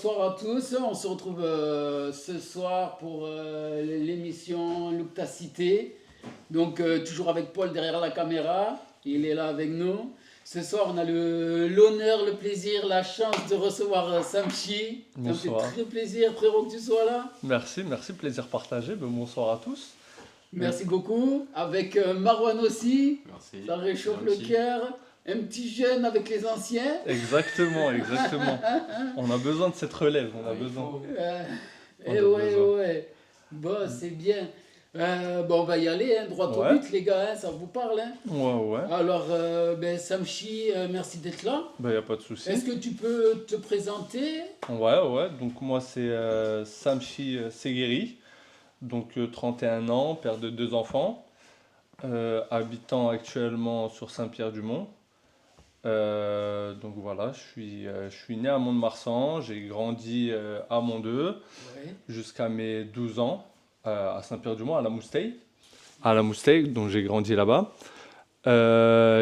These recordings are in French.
bonsoir à tous. On se retrouve ce soir pour l'émission Look ta cité. Donc, toujours avec Paul derrière la caméra. Il est là avec nous. Ce soir, on a l'honneur, le plaisir, la chance de recevoir Samchi. Ça me fait Bonsoir. très plaisir, frérot, que tu sois là. Merci, plaisir partagé. Bonsoir à tous. Merci beaucoup. Avec Marwan aussi. Merci. Ça réchauffe le Merci. cœur. Un petit jeune avec les anciens. Exactement. On a besoin de cette relève, on a besoin. On Et a ouais, besoin. ouais. Bon, c'est bien. Bon, on va y aller, hein, droit au Ouais. but, les gars, hein, ça vous parle. Hein. Ouais. Alors, Samchi, merci d'être là. Y a pas de souci. Est-ce que tu peux te présenter? Ouais. Donc moi c'est Samchi Seguiri, donc 31 ans, père de 2 enfants, habitant actuellement sur Saint-Pierre-du-Mont. Donc voilà, je suis né à Mont-de-Marsan, j'ai grandi à Mont-Deux Ouais. jusqu'à mes 12 ans à Saint-Pierre-du-Mont, à la Mousteille. À la Mousteille, donc j'ai grandi là-bas.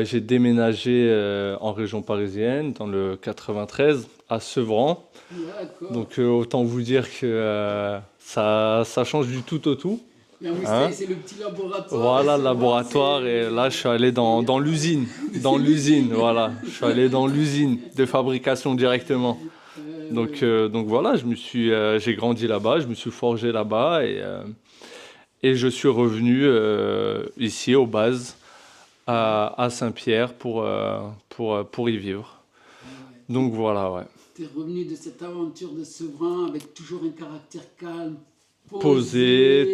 J'ai déménagé en région parisienne, dans le 93, à Sevran. D'accord. Donc autant vous dire que ça change du tout au tout. La Mousteille, Hein. c'est le petit laboratoire. Voilà, et le c'est laboratoire. bon, Et là, je suis allé dans l'usine. Dans l'usine, voilà. Je suis allé dans l'usine de fabrication directement. Donc voilà, j'ai grandi là-bas, je me suis forgé là-bas et je suis revenu ici, aux bases, à Saint-Pierre pour y vivre. Donc voilà, ouais. Tu es revenu de cette aventure de Sevran avec toujours un caractère calme, Posé,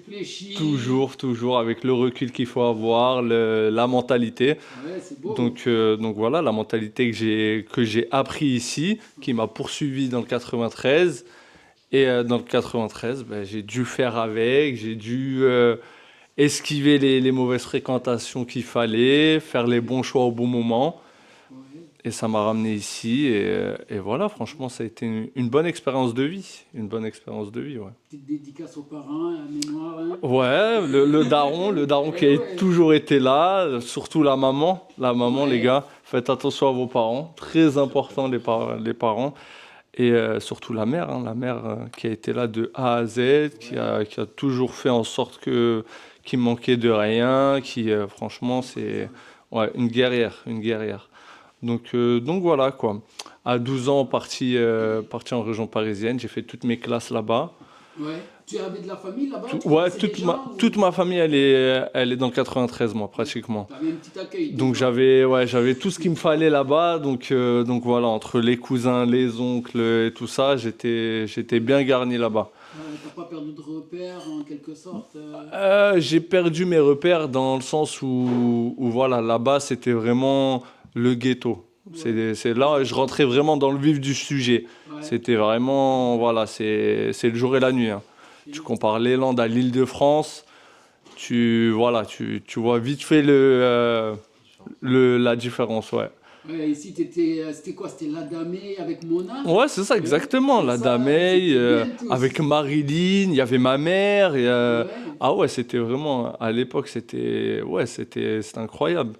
réfléchi. Toujours avec le recul qu'il faut avoir, la mentalité. Ouais, c'est beau. Donc voilà, la mentalité que j'ai appris ici, qui m'a poursuivi dans le 93. Et dans le 93, j'ai dû faire avec, j'ai dû esquiver les mauvaises fréquentations qu'il fallait, faire les bons choix au bon moment. Ouais. Et ça m'a ramené ici. Et voilà, franchement, ça a été une bonne expérience de vie. Une bonne expérience de vie, ouais. Petite dédicace aux parents, à la mémoire. Hein. Ouais, le daron qui a toujours été là, surtout la maman. La maman, Ouais. les gars, faites attention à vos parents. Très important, les parents. Et surtout la mère, qui a été là de A à Z, qui a toujours fait en sorte qu'il manquait de rien, franchement, c'est une guerrière. Donc voilà, quoi. À 12 ans, parti en région parisienne, j'ai fait toutes mes classes là-bas. Ouais. Tu avais de la famille là-bas? Tu Ouais, connaissais des gens, ou- toute ma famille, elle est dans le 93, moi, pratiquement. T'avais un petit accueil. Donc déjà. j'avais tout ce qu'il me fallait là-bas. Donc voilà, entre les cousins, les oncles et tout ça, j'étais bien garni là-bas. T'as pas perdu de repères en quelque sorte. J'ai perdu mes repères dans le sens où voilà, là-bas, c'était vraiment le ghetto. C'est là, je rentrais vraiment dans le vif du sujet. Ouais. C'était vraiment, voilà, c'est le jour et la nuit. Hein. Tu compares les Landes à l'Île-de-France, tu vois vite fait la différence, ouais. Ouais, ici, c'était quoi? C'était l'Adamé avec Mona? Ouais, c'est ça, exactement. La Damey, c'était bien tous. avec Marilyn, il y avait ma mère. Ouais. Ah ouais, c'était vraiment, à l'époque, c'était incroyable.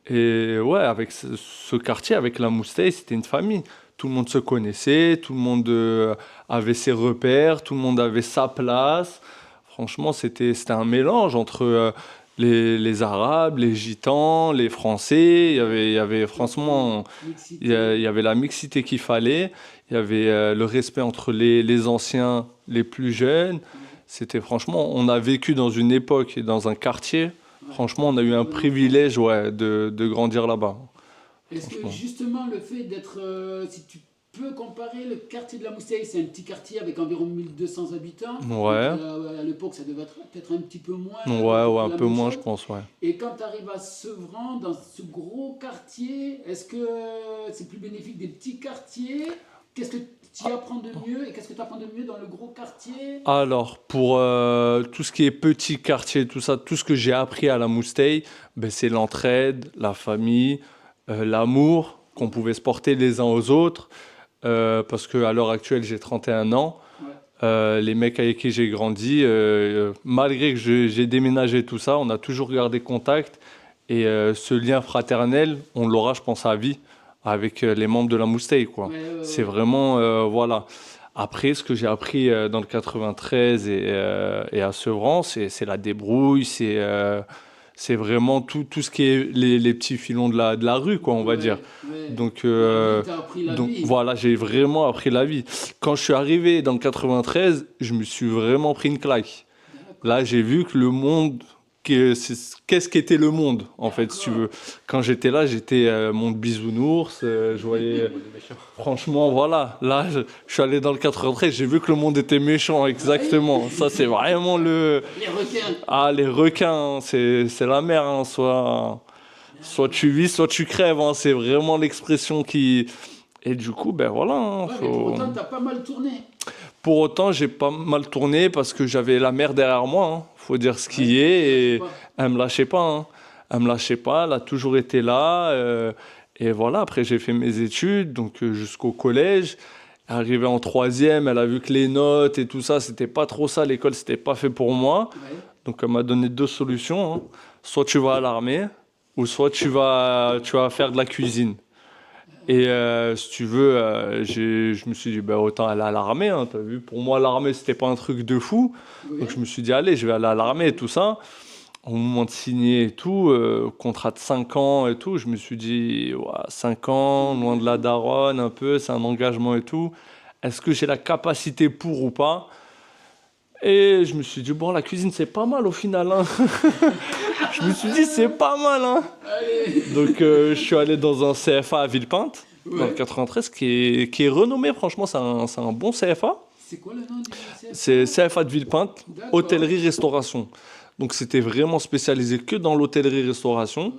Et ouais, avec ce quartier, avec la Mousteille, c'était une famille. Tout le monde se connaissait, tout le monde avait ses repères, tout le monde avait sa place. Franchement, c'était un mélange entre les Arabes, les Gitans, les Français. Il y avait franchement, Mixité. il y avait la mixité qu'il fallait. Il y avait le respect entre les anciens, les plus jeunes. C'était franchement, on a vécu dans une époque et dans un quartier. Franchement, on a eu un privilège, ouais, de grandir là-bas. Est-ce que franchement. justement le fait d'être, si tu peux comparer le quartier de la Mousteille, c'est un petit quartier avec environ 1200 habitants. Ouais. Donc, à l'époque, ça devait être peut-être un petit peu moins. Ouais, un la peu même moins, chose. je pense, ouais. Et quand tu arrives à Sevran, dans ce gros quartier, est-ce que c'est plus bénéfique des petits quartiers? Qu'est-ce que tu apprends de mieux et qu'est-ce que tu apprends de mieux dans le gros quartier? Alors, pour tout ce qui est petit quartier, tout ça, tout ce que j'ai appris à la Mousteille, c'est l'entraide, la famille, l'amour qu'on pouvait se porter les uns aux autres. Parce qu'à l'heure actuelle, j'ai 31 ans. Ouais. Les mecs avec qui j'ai grandi, malgré que j'ai déménagé tout ça, on a toujours gardé contact. Et ce lien fraternel, on l'aura, je pense, à vie avec les membres de la Mousteï, quoi. C'est vraiment, voilà. Après, ce que j'ai appris dans le 93 et à Sevran, c'est la débrouille, c'est vraiment tout ce qui est les petits filons de la rue, quoi, on va dire. Donc, T'as appris la donc vie. voilà, j'ai vraiment appris la vie. Quand je suis arrivé dans le 93, je me suis vraiment pris une claque. Là, j'ai vu que le monde, qu'est-ce qu'était le monde, en fait, si tu veux. Quand j'étais là, j'étais monde bisounours, je voyais, franchement, voilà. Là, je suis allé dans le 93, j'ai vu que le monde était méchant, exactement. Ça, c'est vraiment le... Les requins. Ah, les requins, hein, c'est la mer, hein. Soit tu vis, soit tu crèves, hein. C'est vraiment l'expression qui... Et du coup, ben voilà, hein, Ouais, mais pour autant, t'as pas mal tourné. Pour autant, j'ai pas mal tourné parce que j'avais la mer derrière moi, hein. Faut dire ce qui est. Et elle me lâchait pas, hein. Elle me lâchait pas, elle a toujours été là. Et voilà, après j'ai fait mes études, donc jusqu'au collège. Arrivé en troisième, elle a vu que les notes et tout ça, c'était pas trop ça. L'école, c'était pas fait pour moi. Ouais. Donc elle m'a donné deux solutions, hein. Soit tu vas à l'armée, ou soit tu vas faire de la cuisine. Et si tu veux, je me suis dit, bah, autant aller à l'armée, hein, t'as vu. Pour moi, l'armée, c'était pas un truc de fou. Oui. Donc je me suis dit, allez, je vais aller à l'armée et tout ça. Au moment de signer et tout, contrat de 5 ans et tout, je me suis dit, ouais, 5 ans, loin de la daronne un peu, c'est un engagement et tout. Est-ce que j'ai la capacité pour ou pas? Et je me suis dit, bon, la cuisine, c'est pas mal au final, hein. Je me suis dit, c'est pas mal, hein. Allez. Donc, je suis allé dans un CFA à Villepinte, dans le Ouais. 93, qui est renommé, franchement, c'est un bon CFA. C'est quoi le nom du CFA? C'est CFA de Villepinte, D'accord. hôtellerie-restauration. Donc, c'était vraiment spécialisé que dans l'hôtellerie-restauration. Ouais.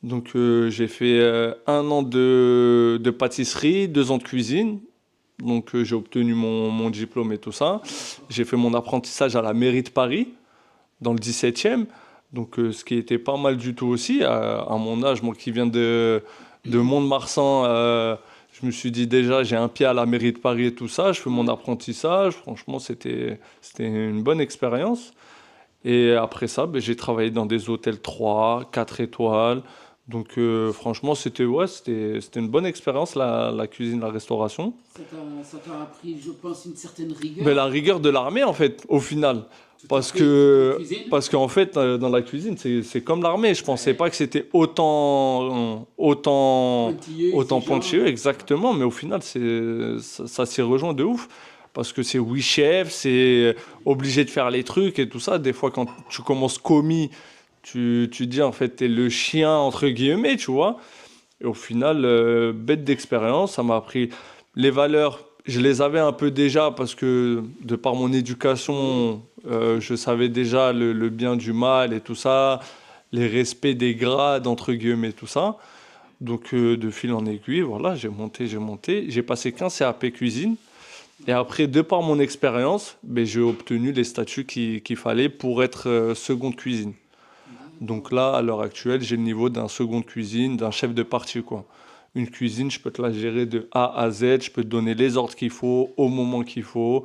Donc, j'ai fait 1 an de pâtisserie, 2 ans de cuisine. Donc, j'ai obtenu mon diplôme et tout ça. J'ai fait mon apprentissage à la mairie de Paris, dans le 17e. Donc, ce qui était pas mal du tout aussi, à mon âge, moi qui viens de Mont-de-Marsan, je me suis dit déjà, j'ai un pied à la mairie de Paris et tout ça, je fais mon apprentissage, franchement, c'était une bonne expérience. Et après ça, ben, j'ai travaillé dans des hôtels 3, 4 étoiles. Donc, franchement, c'était une bonne expérience, la cuisine, la restauration. Ça t'a appris, je pense, une certaine rigueur. Mais la rigueur de l'armée, en fait, au final. Tout à Parce fait, que, en cuisine. parce qu'en fait, dans la cuisine, c'est comme l'armée. Je pensais pas que c'était Pointilleux, autant exigeant. pointilleux, exactement. Mais au final, ça s'y rejoint de ouf. Parce que c'est oui chef, c'est obligé de faire les trucs et tout ça. Des fois, quand tu commences commis, tu dis en fait, t'es le chien, entre guillemets, tu vois. Et au final, bête d'expérience, ça m'a appris les valeurs. Je les avais un peu déjà parce que de par mon éducation, je savais déjà le bien du mal et tout ça, les respects des grades, entre guillemets, tout ça. Donc de fil en aiguille, voilà, j'ai monté, j'ai monté. J'ai passé 15 CAP cuisine. Et après, de par mon expérience, ben, j'ai obtenu les statuts qu'il fallait pour être seconde cuisine. Donc là, à l'heure actuelle, j'ai le niveau d'un second cuisine, d'un chef de partie, quoi. Une cuisine, je peux te la gérer de A à Z, je peux te donner les ordres qu'il faut, au moment qu'il faut.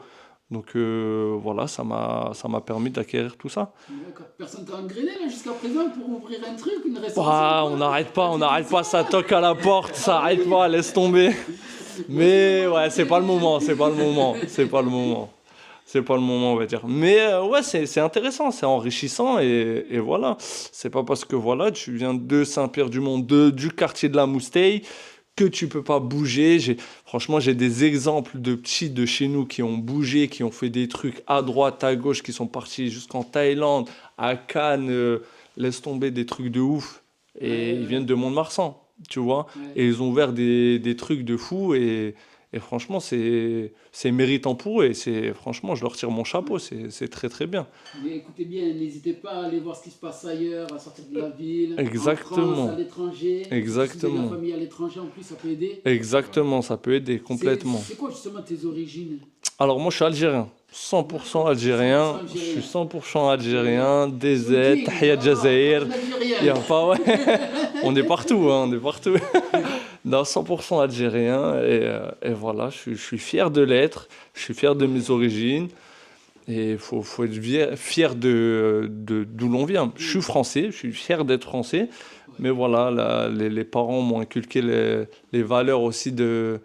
Donc voilà, ça m'a permis d'acquérir tout ça. D'accord. Personne t'a engrené là jusqu'à présent pour ouvrir un truc, une restauration Ah, ou quoi? on n'arrête pas, ça toque à la porte, ça arrête pas, laisse tomber. Mais ouais, c'est pas le moment, c'est pas le moment, c'est pas le moment. C'est pas le moment, on va dire. Mais ouais, c'est intéressant, c'est enrichissant et voilà. C'est pas parce que voilà, tu viens de Saint-Pierre-du-Mont, du quartier de la Mousteille, que tu peux pas bouger. Franchement, j'ai des exemples de petits de chez nous qui ont bougé, qui ont fait des trucs à droite, à gauche, qui sont partis jusqu'en Thaïlande, à Cannes, laisse tomber des trucs de ouf. Et Ouais, ils viennent de Mont-de-Marsan, tu vois. ouais. Et ils ont ouvert des trucs de fou et franchement, c'est méritant pour eux. Et franchement, je leur tire mon chapeau, c'est très très bien. Mais écoutez bien, n'hésitez pas à aller voir ce qui se passe ailleurs, à sortir de la ville, Exactement. en France, à l'étranger. Exactement. Si vous avez la famille à l'étranger, en plus, ça peut aider. Exactement, ça peut aider complètement. C'est quoi justement tes origines? Alors moi, je suis algérien, 100% algérien. 100% Je suis algérien. 100% algérien, DZ, Ok, Tahia Jazair. un Algérien. Y a pas, ouais. On est partout, hein, on est partout. Non, 100% algérien. Et voilà, je suis fier de l'être. Je suis fier de mes origines. Et il faut être fier d'où l'on vient. Je suis français, je suis fier d'être français. Mais voilà, les parents m'ont inculqué les valeurs aussi de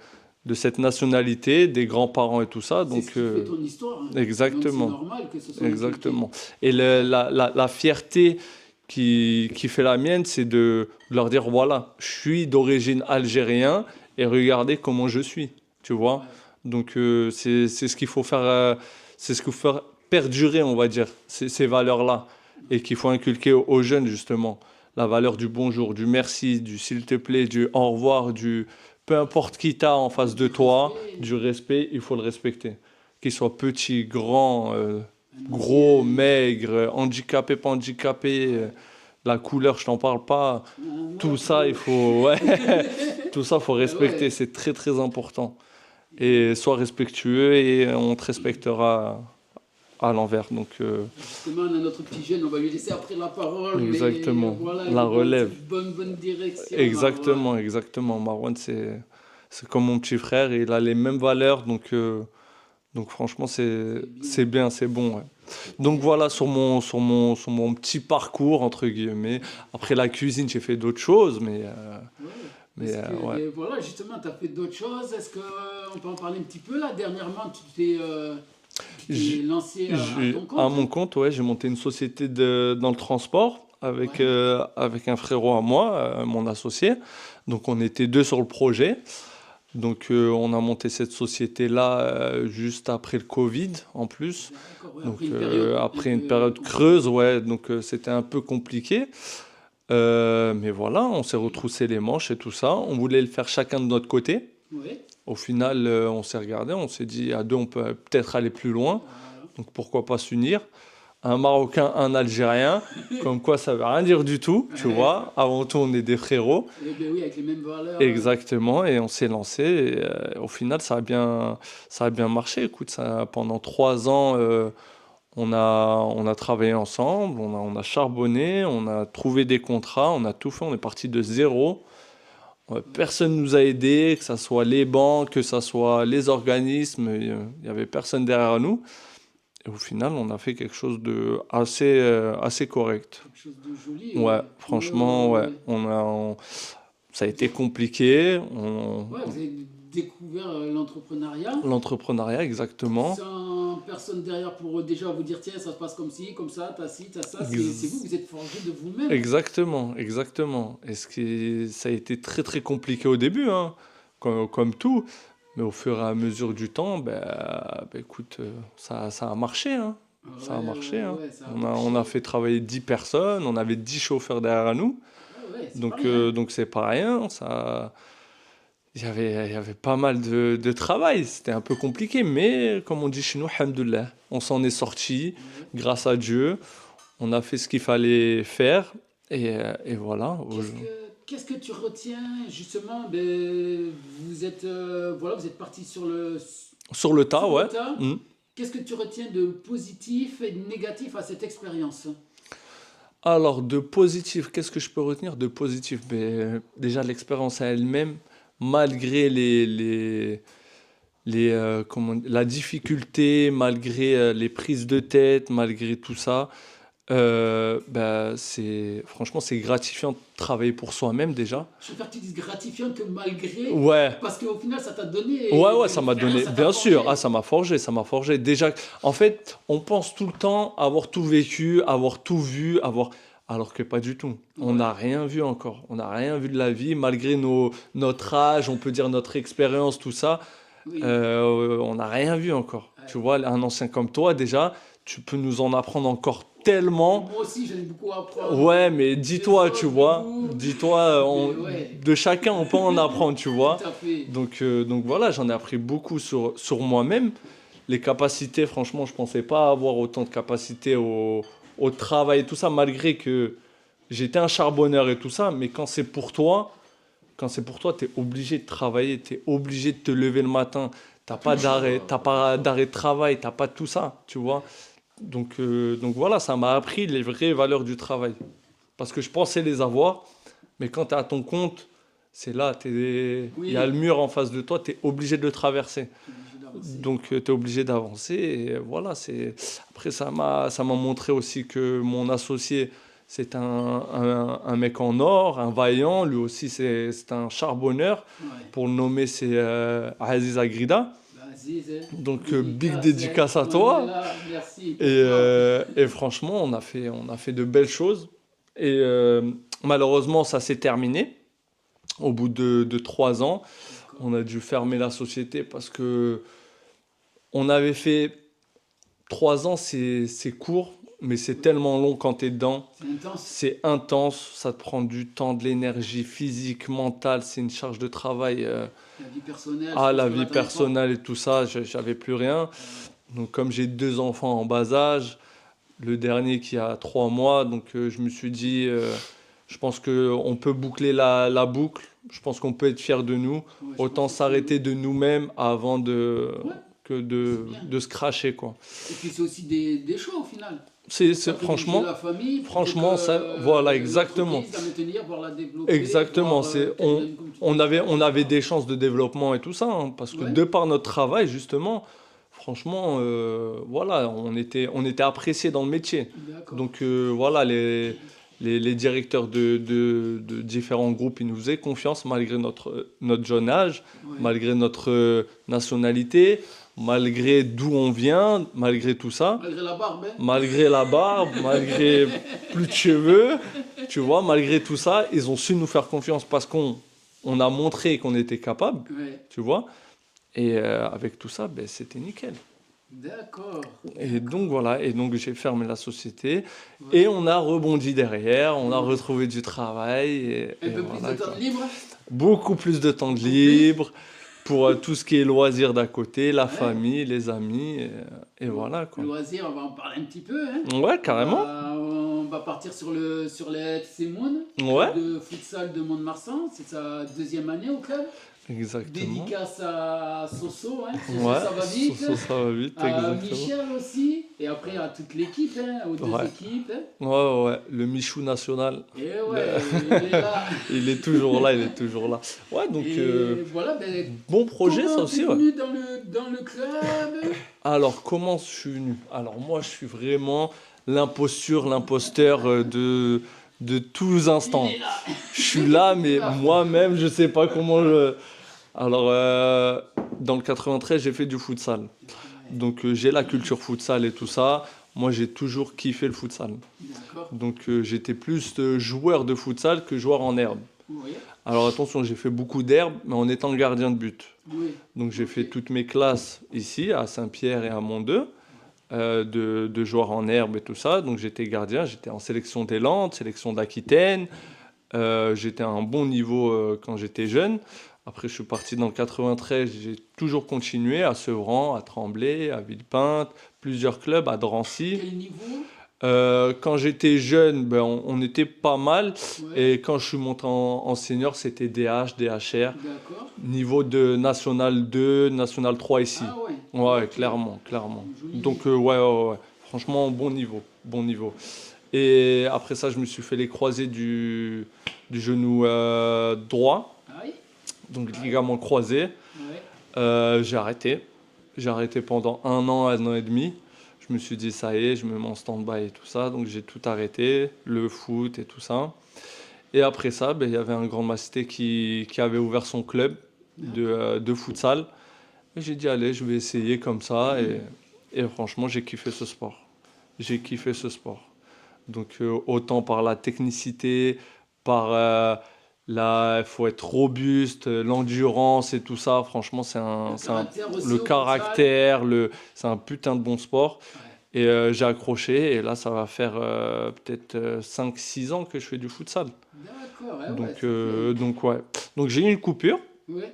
cette nationalité, des grands-parents et tout ça. C'est Donc, ce qui fait ton histoire, hein. Donc c'est exactement, normal que ce soit inculqué. exactement. Et la fierté qui fait la mienne, c'est de leur dire, voilà, je suis d'origine algérien et regardez comment je suis, tu vois. Ouais. Donc, c'est ce qu'il faut faire, c'est ce qu'il faut faire perdurer, on va dire, ces valeurs-là. Et qu'il faut inculquer aux jeunes, justement. La valeur du bonjour, du merci, du s'il te plaît, du au revoir, du peu importe qui t'as en face de Du toi, respect, du respect, il faut le respecter. Qu'il soit petit, grand, un gros, ancien. maigre, handicapé, pas handicapé, la couleur, je t'en parle pas. Noir, Tout ça, il plutôt. faut, ouais, tout ça, faut Ben respecter. ouais. C'est très, très important. Et sois respectueux et on te respectera à l'envers. Donc, Justement, on a notre petit jeune, on va lui laisser après la parole, mais exactement. voilà, il La est dans relève. cette bonne direction, Marwan. Exactement, exactement. Marwan, c'est comme mon petit frère, et il a les mêmes valeurs, donc franchement, C'est c'est bien, bien, c'est bon, ouais. c'est Donc bien. voilà, sur mon petit parcours, entre guillemets. Après la cuisine, j'ai fait d'autres choses, Ouais. mais Est-ce que, ouais. ben voilà, justement, tu as fait d'autres choses. Est-ce qu'on peut en parler un petit peu là? Dernièrement, tu t'es J'- lancé à ton À compte, mon hein? compte, ouais, j'ai monté une société dans le transport Ouais. avec un frérot à moi, mon associé. Donc on était deux sur le projet. Donc on a monté cette société-là juste après le Covid en plus. D'accord, ouais, Donc après une période un après une peu période compliquée. creuse, ouais, donc c'était un peu compliqué. Mais voilà, on s'est retroussé les manches et tout ça. On voulait le faire chacun de notre côté. Ouais, Au final, on s'est regardé, on s'est dit à deux, on peut peut-être aller plus loin. voilà. Donc pourquoi pas s'unir? Un Marocain, un Algérien, comme quoi ça veut rien dire du tout, tu Ouais. vois. Avant tout, on est des frérots. Eh bien oui, avec les mêmes valeurs. Exactement, et on s'est lancé. Et, au final, ça a bien marché. Écoute, pendant 3 ans, on a travaillé ensemble, on a charbonné, on a trouvé des contrats, on a tout fait. On est parti de zéro. Personne nous a aidés, que ce soit les banques, que ce soit les organismes. Il n'y avait personne derrière nous. Et au final, on a fait quelque chose de assez correct. Quelque chose de joli, Ouais, ouais. Ouais, ouais, franchement, ouais, ouais. ouais. Ça a Vous été êtes- compliqué. ouais, vous avez découvert l'entrepreneuriat L'entrepreneuriat, exactement. sans personne derrière pour déjà vous dire tiens, ça se passe comme ci, comme ça, t'as ci, t'as ça. C'est vous, Ex- vous êtes forgé de vous-même, hein. Exactement, exactement. Ça a été très très compliqué au début, hein, comme tout. Mais au fur et à mesure du temps, écoute, ça a marché, hein. Ça a Ouais, marché, ouais, hein. ouais, ça a On a marché. fait travailler 10 personnes, on avait 10 chauffeurs derrière nous. Ouais, ouais, c'est pas rien. Donc c'est pas rien. Il y avait pas mal de travail. C'était un peu compliqué, mais comme on dit chez nous, alhamdoulilah, on s'en est sorti Ouais. grâce à Dieu. On a fait ce qu'il fallait faire. Et voilà. Qu'est-ce que tu retiens justement ben, vous êtes parti Sur le tas, sur ouais. le tas. Mm. Qu'est-ce que tu retiens de positif et de négatif à cette expérience? Alors, de positif, qu'est-ce que je peux retenir de positif? Déjà, l'expérience à elle-même, malgré la difficulté, malgré les prises de tête, malgré tout ça, franchement, c'est gratifiant de travailler pour soi-même déjà. Je préfère que tu dises gratifiant que malgré, Ouais, parce qu'au final ça t'a ouais, donné ouais, ben, ça m'a l'expérience, donné, ça t'a bien sûr, ah, forgé. ça m'a forgé, ça m'a forgé. Déjà, en fait, on pense tout le temps avoir tout vécu, avoir tout vu, alors que pas du tout. On Ouais, n'a rien vu encore. On n'a rien vu de la vie, malgré notre âge, on peut dire notre expérience, tout ça. oui. On n'a rien vu encore. Tu Ouais. vois, un ancien comme toi, déjà, tu peux nous en apprendre encore Et tellement. moi aussi j'en ai beaucoup à apprendre Ouais, mais des dis-toi, tu autres, de vois, vous. dis-toi, Mais ouais, de chacun, on peut en apprendre, tu tout vois. à fait. Donc voilà, j'en ai appris beaucoup sur moi-même. Les capacités, franchement, je pensais pas avoir autant de capacités au travail et tout ça, malgré que j'étais un charbonneur et tout ça. Mais quand c'est pour toi, tu es obligé de travailler, tu es obligé de te lever le matin. T'as plus le T'as choix, t'as plus le pas choix. d'arrêt de travail, t'as pas tout ça, tu vois. Ouais. Donc voilà, ça m'a appris les vraies valeurs du travail. Parce que je pensais les avoir, mais quand tu es à ton compte, c'est là, il y a le Oui, mur en face de toi, tu es obligé de le traverser. t'es obligé d'avancer. Donc tu es obligé d'avancer. Et voilà, après ça m'a montré aussi que mon associé, c'est un mec en or, un vaillant. Lui aussi, c'est un charbonneur. Ouais. Pour le nommer, c'est Aziz Agrida. Aziz, hein. Donc, big Dédicace, dédicace à hein. toi. On est là, merci. Et franchement, on a fait de belles choses. Et malheureusement, ça s'est terminé. Au bout de 3 ans, on a dû fermer la société parce que on avait fait 3 ans, c'est court, mais c'est tellement long quand tu es dedans. C'est intense. C'est intense, ça te prend du temps, de l'énergie physique, mentale. C'est une charge de travail. La vie personnelle. Ah, je la pense que vie là, personnelle et tout ça, j'avais plus rien. Donc, comme j'ai 2 enfants en bas âge, le dernier qui a 3 mois, donc je me suis dit, je pense qu'on peut boucler la boucle. Je pense qu'on peut être fier de nous. Ouais, je Autant pense que s'arrêter de nous-mêmes avant Ouais, que c'est bien. de se cracher, quoi. Et puis c'est aussi des choix au final. C'est Ça fait franchement, bouger la famille, plutôt franchement, que, ça, voilà, exactement. l'entreprise, la maintenir, voire la développer, Exactement. voire, C'est, qu'elle devienne, comme tu on dis, avait des chances de développement et tout ça, hein, parce que Ouais. de par notre travail, justement, franchement, voilà, on était appréciés dans le métier. D'accord. Donc voilà, les directeurs de différents groupes, ils nous faisaient confiance malgré notre jeune âge, Ouais. malgré notre nationalité, malgré d'où on vient, malgré tout ça, Malgré la barbe, hein. malgré la barbe, malgré plus de cheveux, tu vois, malgré tout ça, ils ont su nous faire confiance parce qu'on a montré qu'on était capable, Ouais. tu vois. Et avec tout ça, ben, c'était nickel. D'accord. Et donc voilà, et donc j'ai fermé la société Ouais. et on a rebondi derrière, on a retrouvé du travail et Un peu voilà, plus de temps quoi. de libre. Beaucoup plus de temps de Beaucoup plus. libre pour tout ce qui est loisirs d'à côté, la Ouais. famille, les amis et voilà, quoi. Loisir, on va en parler un petit peu, hein. Ouais, carrément. On va partir sur le FC Moon, Ouais. club de futsal de Mont-de-Marsan. C'est sa 2e année au club. Exactement. Dédicace à Soso, hein. Soso, Ouais, ça va vite. ça va vite, À exactement. Michel aussi. Et après à toute l'équipe, hein, aux 2 Ouais. équipes. Hein. Ouais, le Michou national, Et ouais, il est là. il est toujours là, il est toujours là. Ouais, donc Et voilà, ben, bon projet ça comment aussi, t'es ouais. venu dans le club? Alors, comment je suis venu? Alors, moi, je suis vraiment l'imposteur de tous instants. Il est là. Je suis là, mais moi-même, je sais pas comment je... Alors, dans le 93, j'ai fait du futsal. Donc, j'ai la culture futsal et tout ça. Moi, j'ai toujours kiffé le futsal. D'accord. Donc, j'étais plus joueur de futsal que joueur en herbe. Oui. Alors, attention, j'ai fait beaucoup d'herbe, mais en étant gardien de but. Oui. Donc j'ai fait toutes mes classes ici, à Saint-Pierre et à Mont-Deux, de joueurs en herbe et tout ça. Donc j'étais gardien, j'étais en sélection des Landes, sélection d'Aquitaine. J'étais à un bon niveau quand j'étais jeune. Après je suis parti dans le 93, j'ai toujours continué à Sevran, à Tremblay, à Villepinte, plusieurs clubs, à Drancy. Quel niveau? Quand j'étais jeune, ben, on était pas mal. Ouais. Et quand je suis monté en senior, c'était DH, DHR. D'accord. Niveau de National 2, National 3 ici. Ah ouais. Ouais, Ok. clairement. Joli. Donc, ouais. Franchement, bon niveau. Et après ça, je me suis fait les croisés du genou droit, Aïe. donc ligament croisé. Ouais. J'ai arrêté. J'ai arrêté pendant 1 an et demi. Je me suis dit, ça y est, je me mets en stand-by et tout ça. Donc, j'ai tout arrêté, le foot et tout ça. Et après ça, ben, il y avait un grand masté qui avait ouvert son club de futsal. Et j'ai dit, allez, je vais essayer comme ça. Et franchement, j'ai kiffé ce sport. Donc, autant par la technicité, par il faut être robuste, l'endurance et tout ça. Franchement, le caractère, c'est un putain de bon sport. Ouais. Et j'ai accroché. Et là, ça va faire peut-être 5-6 ans que je fais du futsal. D'accord. Ouais, Donc, ouais. Donc, j'ai eu une coupure. Ouais.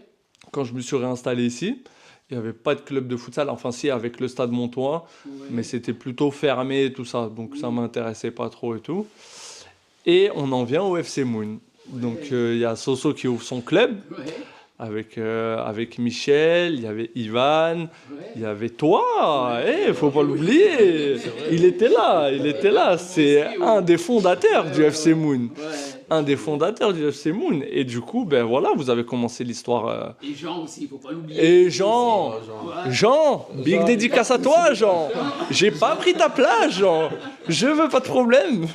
Quand je me suis réinstallé ici, il n'y avait pas de club de futsal. Enfin, si, avec le Stade Montois, Ouais. mais c'était plutôt fermé et tout ça. Donc, ça ne m'intéressait pas trop et tout. Et on en vient au FC Moon. Donc, il y a Soso qui ouvre son club Ouais. avec Michel, il y avait Ivan, Ouais. il y avait toi. Ouais. Faut pas l'oublier. C'est vrai. Il était là. C'est un des fondateurs du FC Moon. Ouais. Un des fondateurs du FC Moon. Et du coup, ben voilà, vous avez commencé l'histoire. Et Jean aussi, il faut pas l'oublier. Et Jean, Ouais. Jean, big dédicace à toi, Jean. J'ai pas pris ta place, Jean. Je veux pas de problème.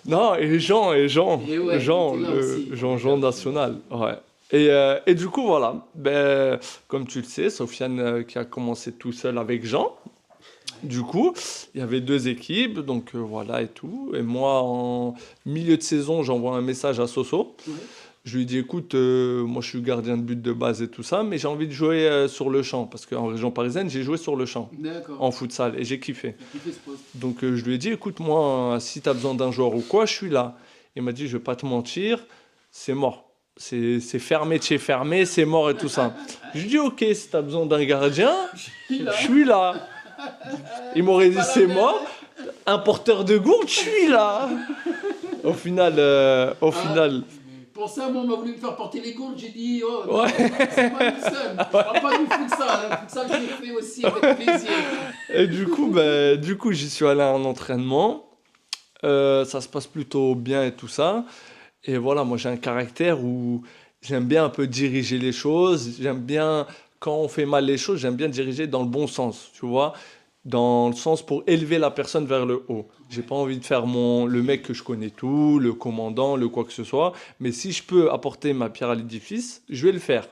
Non, et Jean, Et ouais, il Jean, était là aussi. Jean national, ouais. Et du coup, voilà, ben, comme tu le sais, Sofiane qui a commencé tout seul avec Jean. Du coup, il y avait deux équipes, donc voilà et tout. Et moi, en milieu de saison, j'envoie un message à Soso. Ouais, Je lui dis, écoute, moi je suis gardien de but de base et tout ça, mais j'ai envie de jouer sur le champ, parce qu'en région parisienne, j'ai joué sur le champ, d'accord. en futsal, et j'ai kiffé. T'as kiffé ce poste. Donc je lui ai dit, écoute, moi, si tu as besoin d'un joueur ou quoi, je suis là. Il m'a dit, je vais pas te mentir, c'est mort. C'est fermé de chez fermé, c'est mort et tout ça. Je lui ai dit, ok, si tu as besoin d'un gardien, Il je a- suis là. Il m'aurait dit, Pas la c'est même, mort. hein. Un porteur de gourde, je suis là. Au Ah, final, pour ça, moi, on m'a voulu me faire porter les gourdes. J'ai dit, oh non, ouais. c'est pas nous seuls. Je parle pas du futsal. Le futsal, je l'ai fait aussi avec plaisir. Et du coup, j'y suis allé à un entraînement. Ça se passe plutôt bien et tout ça. Et voilà, moi j'ai un caractère où j'aime bien un peu diriger les choses. J'aime bien, quand on fait mal les choses, j'aime bien diriger dans le bon sens, tu vois, dans le sens pour élever la personne vers le haut. J'ai Ouais. pas envie de faire le mec que je connais tout, le commandant, le quoi que ce soit. Mais si je peux apporter ma pierre à l'édifice, je vais le faire.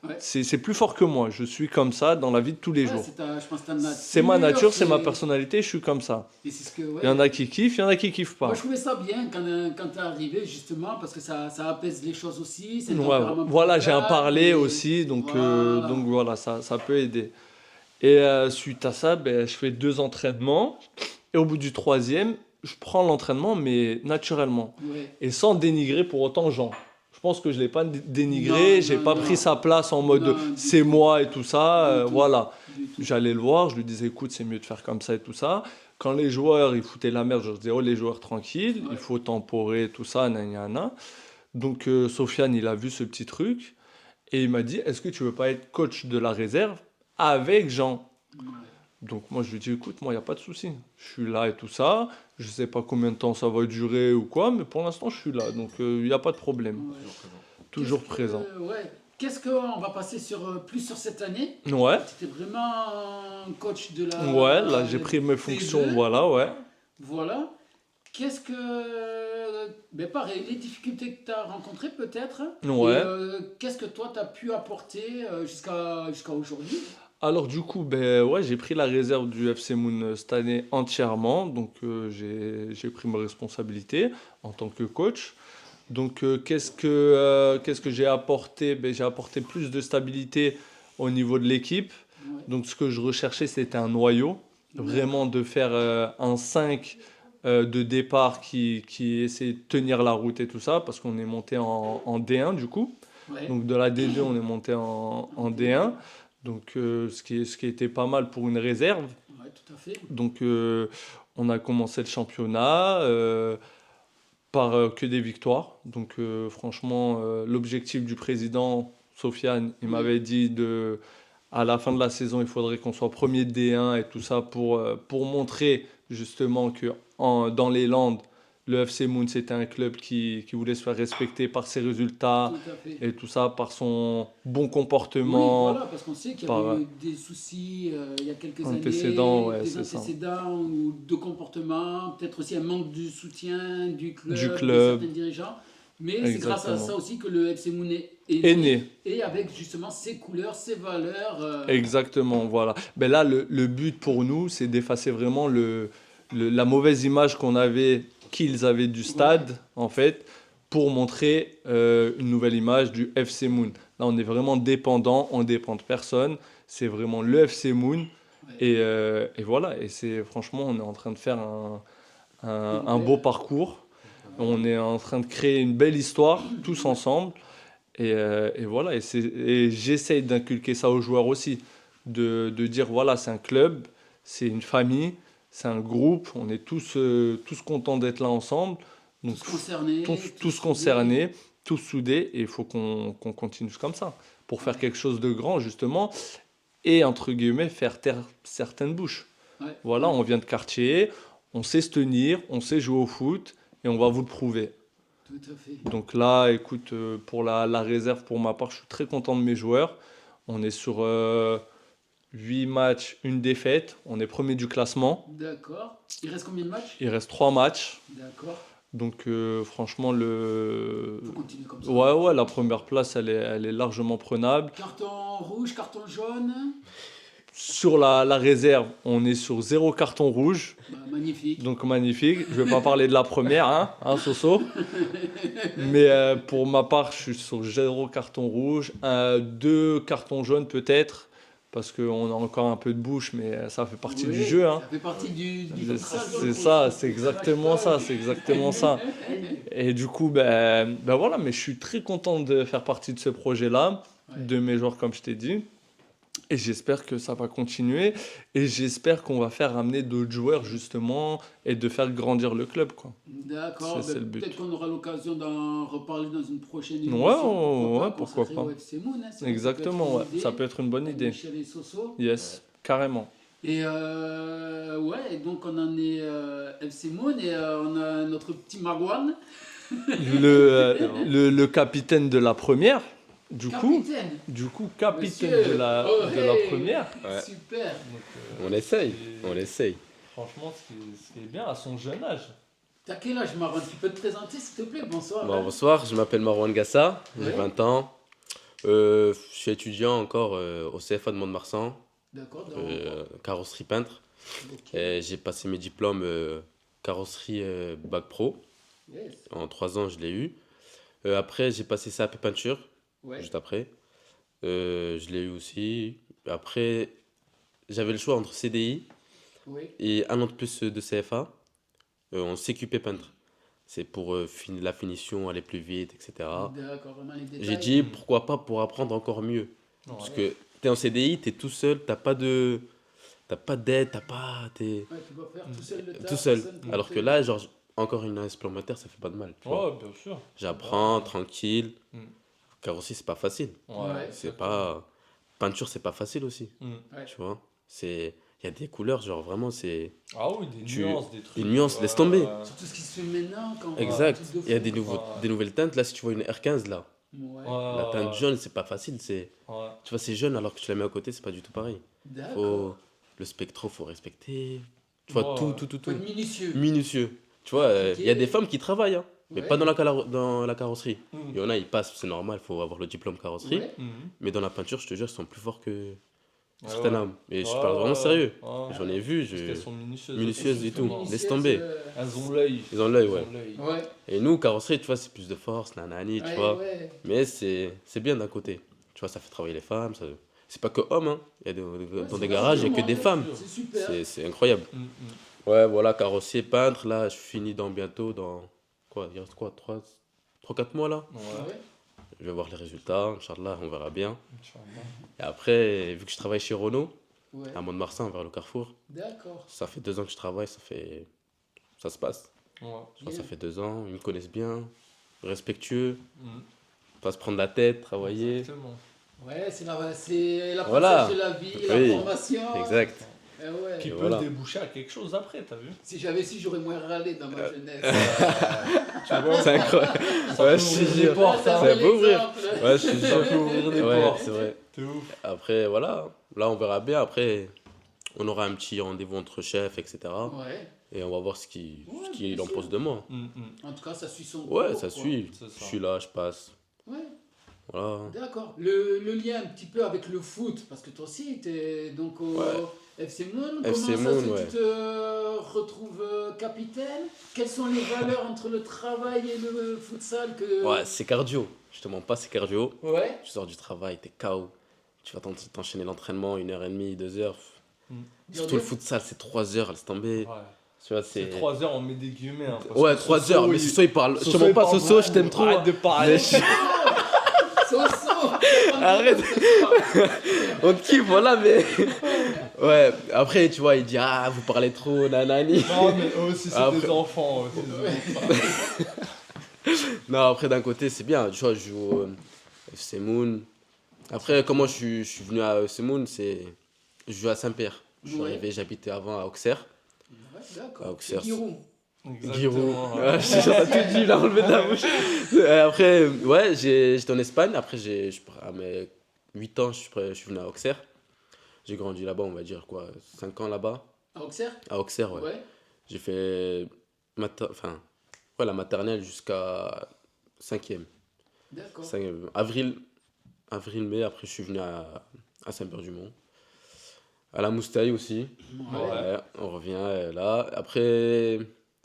Ouais. C'est plus fort que moi. Je suis comme ça dans la vie de tous les Ouais, jours. je pense que ta C'est ma nature, c'est ma c'est personnalité, je suis comme ça. et c'est ce que, Il y en ouais. a qui kiffent, il y en a qui kiffent Moi, pas. je trouvais ça bien quand t'es arrivé, justement, parce que ça apaise les choses aussi. C'est un Ouais, tempérament plutôt voilà, j'ai un calme. parler Et aussi, donc voilà. voilà, ça peut aider. Et suite à ça, ben, je fais deux entraînements. Et au bout du troisième, je prends l'entraînement, mais naturellement. Ouais. Et sans dénigrer pour autant Jean. Je pense que je ne l'ai pas dénigré, Non, j'ai non, pas pris non. sa place en mode Non, du c'est tout. moi et tout ça. Du tout. Voilà. Du tout. J'allais le voir, je lui disais écoute, c'est mieux de faire comme ça et tout ça. Quand les joueurs ils foutaient la merde, je leur disais oh les joueurs tranquilles, il Ouais. faut temporer, tout ça, nanana. Donc Sofiane, il a vu ce petit truc et il m'a dit est-ce que tu veux pas être coach de la réserve avec Jean? Ouais. Donc moi je lui dis écoute, moi il n'y a pas de souci. Je suis là et tout ça. Je sais pas combien de temps ça va durer ou quoi, mais pour l'instant je suis là. Donc il n'y a pas de problème. Ouais. Toujours présent. Ouais. Qu'est-ce qu'on va passer plus sur cette année? Ouais, Tu étais vraiment coach de ouais, là la j'ai pris mes fonctions, D2. voilà, ouais. Voilà. Qu'est-ce que. Ben pareil, les difficultés que tu as rencontrées peut-être. Et Ouais. qu'est-ce que toi tu as pu apporter jusqu'à aujourd'hui? Alors du coup, ben ouais, j'ai pris la réserve du FC Moon cette année entièrement. Donc j'ai pris mes responsabilités en tant que coach. Donc qu'est-ce que j'ai apporté? Ben, j'ai apporté plus de stabilité au niveau de l'équipe. Ouais. Donc ce que je recherchais, c'était un noyau. Vraiment D'accord. de faire un 5 de départ qui essaie de tenir la route et tout ça. Parce qu'on est monté en D1 du coup. Ouais. Donc de la D2, on est monté en Ok. D1. Donc ce qui était pas mal pour une réserve. Ouais, tout à fait. Donc on a commencé le championnat par que des victoires. Donc franchement, l'objectif du président, Sofiane, il Oui. m'avait dit à la fin de la saison, il faudrait qu'on soit premier de D1 et tout ça pour montrer justement que dans les Landes, le FC Moon, c'était un club qui voulait se faire respecter par ses résultats Tout à fait. et tout ça, par son bon Oui, comportement, voilà, parce qu'on sait qu'il y avait par eu des soucis il y a quelques antécédents, années, ouais, des c'est ça. antécédents ou de comportement, peut-être aussi un manque de soutien du Du club, de club, certains dirigeants. Mais c'est grâce à ça exactement. aussi que le FC Moon Est né, né. et avec justement ses couleurs, ses valeurs. Exactement, voilà. Ben là, le but pour nous, c'est d'effacer vraiment la mauvaise image qu'on avait, qu'ils avaient du Ouais, stade, en fait, pour montrer une nouvelle image du FC Moon. Là, on est vraiment dépendant, on dépend de personne. C'est vraiment le FC Moon. ouais, Et voilà, et c'est franchement, on est en train de faire une un beau belle. parcours. Ouais, On est en train de créer une belle histoire, tous ouais, ensemble. Et voilà, et j'essaye d'inculquer ça aux joueurs aussi, de dire voilà, c'est un club, c'est une famille, c'est un groupe, on est tous contents d'être là ensemble, donc tous concernés, tous tous soudés. concernés, tous soudés, et il faut qu'on continue comme ça, pour faire Ouais, quelque chose de grand justement, et entre guillemets, faire taire certaines bouches. ouais, Voilà, ouais, on vient de quartier, on sait se tenir, on sait jouer au foot, et on va vous le prouver. tout à fait. Donc là, écoute, pour la réserve, pour ma part, je suis très content de mes joueurs. On est sur 8 matchs, une défaite. On est premier du classement. D'accord. Il reste combien de matchs? Il reste 3 matchs. D'accord. Donc franchement, Faut continuer comme ça. ouais, la première place, elle est largement prenable. Carton rouge, carton jaune. Sur la réserve, on est sur 0 carton rouge. Bah, magnifique. Donc magnifique. Je vais pas parler de la première, hein, Soso. Mais pour ma part, je suis sur 0 carton rouge. 2 cartons jaunes peut-être. Parce qu'on a encore un peu de bouche, mais ça fait partie du Oui, jeu. Hein. Ça fait partie du futsal, C'est donc, ça, faut- c'est faut- exactement ça, c'est exactement ça. Et du coup, ben voilà, mais je suis très content de faire partie de ce projet-là, Ouais. de mes joueurs, comme je t'ai dit. Et j'espère que ça va continuer. Et j'espère qu'on va faire ramener d'autres joueurs, justement, et de faire grandir le club, quoi. D'accord, C'est ben, le but. peut-être qu'on aura l'occasion d'en reparler dans une prochaine Ouais, émission. ouais, pourquoi consacrée pas. au FC Moon, hein, c'est vrai que ça peut être Exactement, ouais. une idée, Ça peut être une bonne avec idée. Michel et Soso. Yes, carrément. Et ouais, et donc on en est FC Moon et on a notre petit Marouane. Le capitaine de la première, Capitaine. du coup, capitaine Monsieur. de la hey, première. Ouais. Super. Donc, On essaye, c'est- on essaye. Franchement, ce qui est bien à son jeune âge. T'as quel âge, Marouane? Tu peux te présenter, s'il te plaît? Bonsoir. Bon, bonsoir, je m'appelle Marouane Gassa, j'ai Ouais. 20 ans. Je suis étudiant encore au CFA de Mont-de-Marsan, D'accord, carrosserie peintre. ok. Et j'ai passé mes diplômes carrosserie bac pro. Yes. En 3 ans, je l'ai eu. Après, j'ai passé CAP peinture, Ouais. juste après. Je l'ai eu aussi. Après, j'avais le choix entre CDI Oui. et un an de plus de CFA en CQP peintre. C'est pour la finition, aller plus vite, etc. D'accord, vraiment les détails. J'ai dit pourquoi pas pour apprendre encore mieux. Parce Ouais. que t'es en CDI, t'es tout seul, t'as pas d'aide, t'es Ouais, tu vas faire tout seul le taf. tout seul. personne pour Alors te- que là, genre, encore une année supplémentaire, ça fait pas de mal. Tu vois. Ouais, bien sûr. J'apprends tranquille. Mm. Car aussi, c'est pas facile. Ouais. C'est pas. Peinture, c'est pas facile aussi. Mm. Ouais. Tu vois. Il y a des couleurs, genre vraiment, c'est. Ah oui, des Tu- nuances, des trucs. des nuances, laisse tomber. Surtout ce qui se fait maintenant quand Exact. un truc de Il y a fou. Ouais. des nouvelles teintes. Là, si tu vois une R15, là, Ouais. la teinte jaune, c'est pas facile. Ouais. Tu vois, c'est jaune alors que tu la mets à côté, c'est pas du tout pareil. D'accord. Le spectro, faut respecter. Tu vois, Ouais. tout. Faut être minutieux. Minutieux. Tu vois, il y a des femmes qui travaillent, hein, mais Ouais. pas dans la carrosserie. Mm. Il y en a, ils passent, c'est normal, il faut avoir le diplôme carrosserie. Ouais. Mhm. Mais dans la peinture, je te jure, ils sont plus forts que Ouais, certaines ouais. âmes. Et je Ouais, parle vraiment sérieux. Ouais. J'en ai vu, Parce qu'elles sont minutieuses. minutieuses et tout. Minutieuses, Laisse tomber. Elles ont l'œil. Ils ont l'œil, ouais. Ouais. Et nous, carrosserie, tu vois, c'est plus de force, nanani, tu Ouais, vois. ouais. Mais c'est bien d'un côté. Tu vois, ça fait travailler les femmes. C'est pas que hommes, hein. Il y a dans c'est des pas garages, il y a sûr, que hein. des femmes. C'est super. C'est incroyable. Mm, mm. Ouais, voilà, carrossier, peintre. Là, je finis bientôt dans. Quoi, il reste quoi 3-4 mois là. Ouais. Ouais. Je vais voir les résultats, Inch'Allah, on verra bien. Inch'Allah. Et après, vu que je travaille chez Renault, Ouais. à Mont-de-Marsan, vers le Carrefour, D'accord. ça fait 2 ans que je travaille, ça se passe. Ouais. Tu vois, ça Bien. fait 2 ans, ils me connaissent bien, respectueux, Mm. pas se prendre la tête, travailler. Exactement. Ouais, c'est l'apprentissage Voilà. de la vie, Oui. la formation. Exact. Eh ouais. Qui Et peut voilà. déboucher à quelque chose après, t'as vu? Si j'avais su, j'aurais moins râlé dans ma jeunesse. Tu vois? C'est incroyable. Ça Ouais, peut je ouvrir te des jure. portes, Ça hein. va ouvrir. Exemple. Ouais, je te Ça jure. peut ouvrir des Ouais, portes. c'est vrai. C'est ouf. Après, voilà, là, on verra bien. Après, on aura un petit rendez-vous entre chefs, etc. Ouais. Et on va voir ce qu'il Ouais, qu'il bien en sûr. pense de moi. Mm, mm. En tout cas, ça suit son Ouais, cours, ça quoi. suit. C'est ça. Je suis là, je passe. Ouais, Voilà. d'accord. Le lien un petit peu avec le foot, parce que toi aussi, tu es donc au Ouais. FC Moon. FC Comment ça Moon, se ouais. tu te retrouves capitaine? Quelles sont les valeurs entre le travail et le futsal que... Ouais, c'est cardio. Je te mens pas, c'est cardio. Ouais. Tu sors du travail, t'es KO. Tu vas t'enchaîner l'entraînement 1h30, 2 heures. Surtout le futsal, c'est 3 heures, laisse tomber. Ouais. Tu vois, C'est c'est. 3 heures, on met des guillemets. Hein, parce Ouais, que 3 Soso, heures. Mais il- Soso, il parle. Je te Soso, mens il pas, parle Soso, beaucoup. je t'aime trop. Arrête de parler. Mais je- Soso. Arrête. On te kiffe, voilà, mais. Ouais, après, tu vois, il dit ah, vous parlez trop, nanani. Non, mais eux aussi, c'est Après- des enfants. eux, c'est des enfants. Non, après, d'un côté, c'est bien. Tu vois, je joue au FC Moon. Après, comment je suis venu à FC Moon, c'est. Je joue à Saint-Père. Je suis Ouais. arrivé, j'habitais avant à Auxerre. Ouais, d'accord. Ah, Auxerre, C'est Giroud. Giroud. Exactement. Ouais, je suis tout dit, il a enlevé de la bouche. Après, ouais, j'étais en Espagne. Après, à mes 8 ans, je suis venu à Auxerre. J'ai grandi là-bas, on va dire quoi, 5 ans là-bas. À Auxerre? À Auxerre, ouais. Ouais. J'ai fait. ouais, la maternelle jusqu'à 5e. D'accord. Avril, mai, après je suis venu à Saint-Père-du-Mont. À la Moustaille aussi. Ouais. Ouais, on revient là. Après,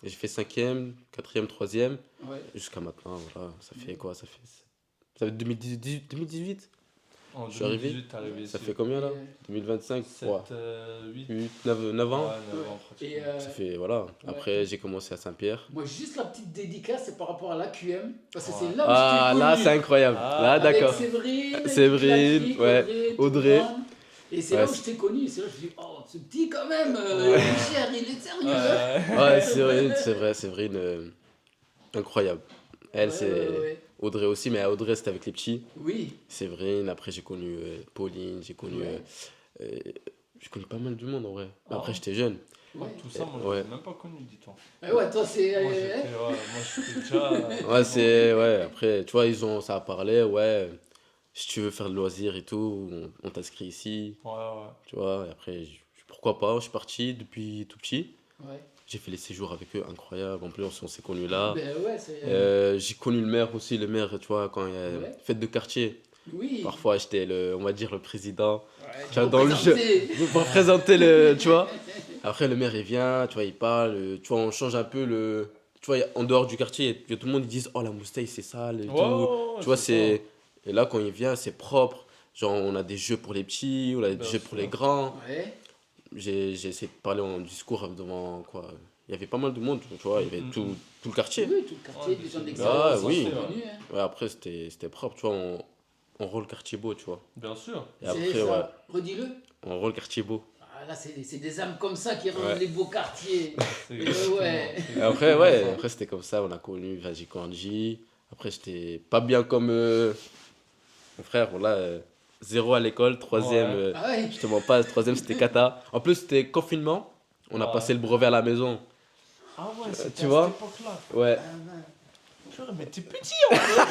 j'ai fait 5e, 4e, 3e, Ouais. jusqu'à maintenant. Voilà. Ça fait quoi? Ça fait 2018? En Je suis arrivé. 2018, t'es arrivé Ça ici. fait combien là? Et, 2025? 7, Ouais. 8. 9 ans? Ouais, 9 ans Et pratiquement. Ça fait, voilà. Après, j'ai commencé à Saint-Pierre. moi, juste la petite dédicace, c'est par rapport à l'AQM, parce que Ouais. c'est là où je t'ai Ah, connu. là, c'est incroyable. Ah, Là, Avec d'accord. Séverine, Séverine, toute la clique, ouais, Audrey, Audrey. tout le monde. Et c'est Ouais, là où je t'ai connu. C'est là où je me dis, oh, ce petit quand même, Ouais. Michel, il est sérieux. hein. Ouais, Séverine, incroyable. Elle, Ouais, c'est ouais. Audrey aussi, mais Audrey, c'était avec les petits. Oui. Séverine, après, j'ai connu Pauline, Ouais. euh, j'ai connu pas mal de monde en vrai. Ah Après, ouais. j'étais jeune. Ouais. Tout ça, moi, je Ouais. l'ai même pas connu, dis-toi. Ouais, toi, c'est. Moi, j'étais déjà. Ouais, après, tu vois, ça a parlé, ouais, si tu veux faire de loisirs et tout, on t'inscrit ici, Ouais, ouais. tu vois, et après, pourquoi pas, je suis parti depuis tout petit. Ouais. J'ai fait les séjours avec eux, incroyable. En plus, on s'est connus là. Ben ouais, c'est. J'ai connu le maire aussi. Le maire, tu vois, quand il y a Ouais. fête de quartier, Oui. parfois j'étais on va dire, le président. Ouais, Tu vois, dans le jeu, représenté. pour présenter tu vois. Après, le maire, il vient, tu vois, il parle. Tu vois, on change un peu tu vois, en dehors du quartier, il y a tout le monde, ils disent, oh, la Moustaille, c'est sale et Ouais, tout. ouais, Tu vois, c'est Et là, quand il vient, c'est propre. Genre, on a des jeux pour les petits, on a des Bien jeux pour sûr. les grands. Ouais. J'ai essayé de parler en discours devant quoi. Il y avait pas mal de monde, tu vois, il y avait tout le quartier. Oui, tout le quartier, Ouais, des gens mais c'est- d'extérieur Ah, aussi oui. sont venus. Hein. Ouais, après, c'était propre, tu vois, on rend le quartier beau, tu vois. Bien sûr. Et C'est après, ouais, ça. Redis-le. on rend le quartier beau. Ah, là, c'est des âmes comme ça qui rendent Ouais. les beaux quartiers. C'est Ouais, exactement- ouais. c'est Et après, exactement ouais, ça. après c'était comme ça, on a connu, enfin, j'ai grandi. Après, j'étais pas bien comme mon frère, voilà, zéro à l'école, troisième, Ouais. Ah ouais. je te mens pas, troisième c'était cata. En plus, c'était confinement, on a Ouais. passé le brevet à la maison. Ah ouais, c'était tu à vois cette époque-là. Ouais, Ah, ouais. Purée, mais t'es petit en fait.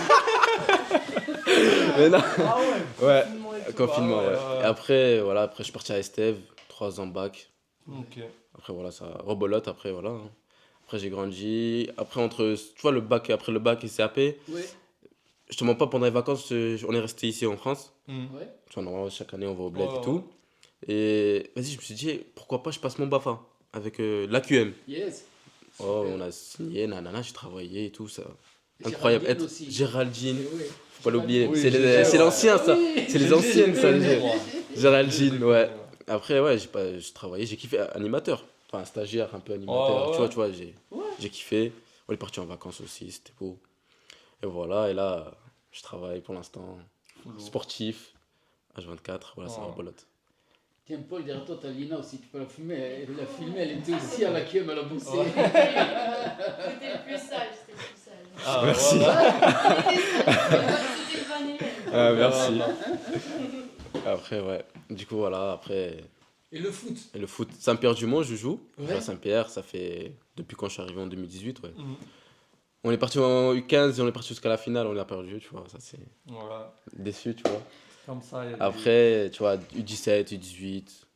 mais non. Ah ouais, Ouais, confinement et tout. confinement, Ah ouais. Et après, voilà, après, je suis parti à Estève, 3 ans bac. Ok. Après, voilà, ça rebolote, après, voilà. Hein. Après, j'ai grandi. Après, tu vois, le bac, après le bac et CAP, Ouais. je te mens pas, pendant les vacances, on est resté ici en France. Hmm. Ouais. Tu vois, normalement, chaque année, on va au bled Ouais, et tout. Et vas-y, je me suis dit, pourquoi pas, je passe mon BAFA avec l'AQM. Yes. Oh, Super. on a signé, nanana, j'ai travaillé et tout, ça. Et Incroyable. Géraldine aussi. Géraldine, Eh ouais. faut pas l'oublier. Oui, c'est GG, c'est ouais. l'ancien, ça. Oui. C'est les GG, anciennes, je ça. les les- connais, moi. Géraldine, Je ouais. les connais, Après, ouais, j'ai travaillé, j'ai kiffé animateur. Enfin, stagiaire, un peu animateur. Ouais, ouais. Tu vois, Ouais. j'ai kiffé. On est parti en vacances aussi, c'était beau. Et voilà, et là, je travaille pour l'instant. Full Sportif, H24, voilà, ça Ouais. rebolote. Tiens, Paul, derrière toi, t'as Lina aussi, tu peux la filmer. Elle l'a filmée, elle était aussi à la queue, elle a bossé. Ouais. C'était le plus sage, c'était le plus sage. Ah, Merci. voilà. C'était le bon élève. Ah, merci. Voilà. Après, ouais. Du coup, voilà, après, Et le foot. et le foot. Saint-Pierre-du-Mont, je joue. Je joue Ouais. à Saint-Pierre, ça fait depuis quand je suis arrivé en 2018, ouais. Hmm. On est parti en U15 et on est parti jusqu'à la finale, on a perdu, tu vois, ça c'est Voilà. déçu, tu vois. Comme ça, il y a des- Après, tu vois, U17, U18,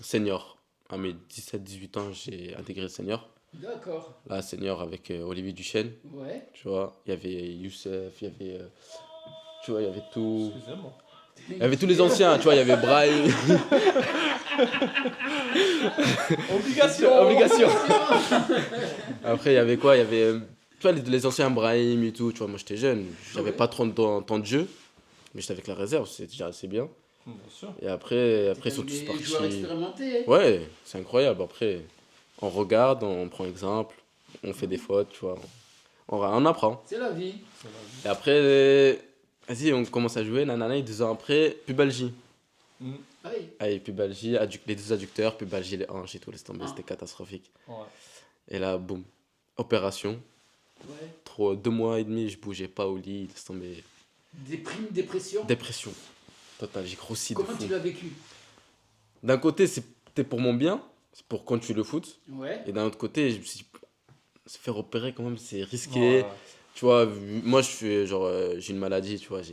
senior. À mes 17-18 ans, j'ai intégré le senior. D'accord. Là, senior avec Olivier Duchesne, Ouais. tu vois. Il y avait Youssef, il y avait. Tu vois, il y avait tout. Excusez-moi. Il y avait tous les anciens, tu vois, il y avait Brahim. Obligation. Obligation. Après, il y avait quoi? Il y avait. Tu vois, les anciens Brahim et tout, tu vois, moi j'étais jeune, j'avais Ouais. pas trop de temps de jeu, mais j'étais avec la réserve, c'est déjà assez bien. Bien sûr. Et après ils sont tous des joueurs partis. expérimentés. Ouais, c'est incroyable. Après, on regarde, on prend exemple, on fait des fautes, tu vois. On apprend. C'est la vie. C'est la vie. Et après, vas-y, on commence à jouer, nanana, et 2 ans après, pubalgie. Hmm. Oui. Allez, pubalgie, les 2 adducteurs, pubalgie, les hanches et tout, laisse tomber, Ah. c'était catastrophique. Ouais. Et là, boum, opération. Ouais. 2 mois et demi, je bougeais pas au lit, laisse tomber. Dépression. Dépression totale, j'ai grossi de Comment fou. tu l'as vécu? D'un côté, c'était pour mon bien, c'est pour continuer le foot. Ouais. Et d'un autre côté, je me suis dit, se faire opérer quand même, c'est risqué. Ouais. Tu vois, moi, j'ai une maladie, tu vois, je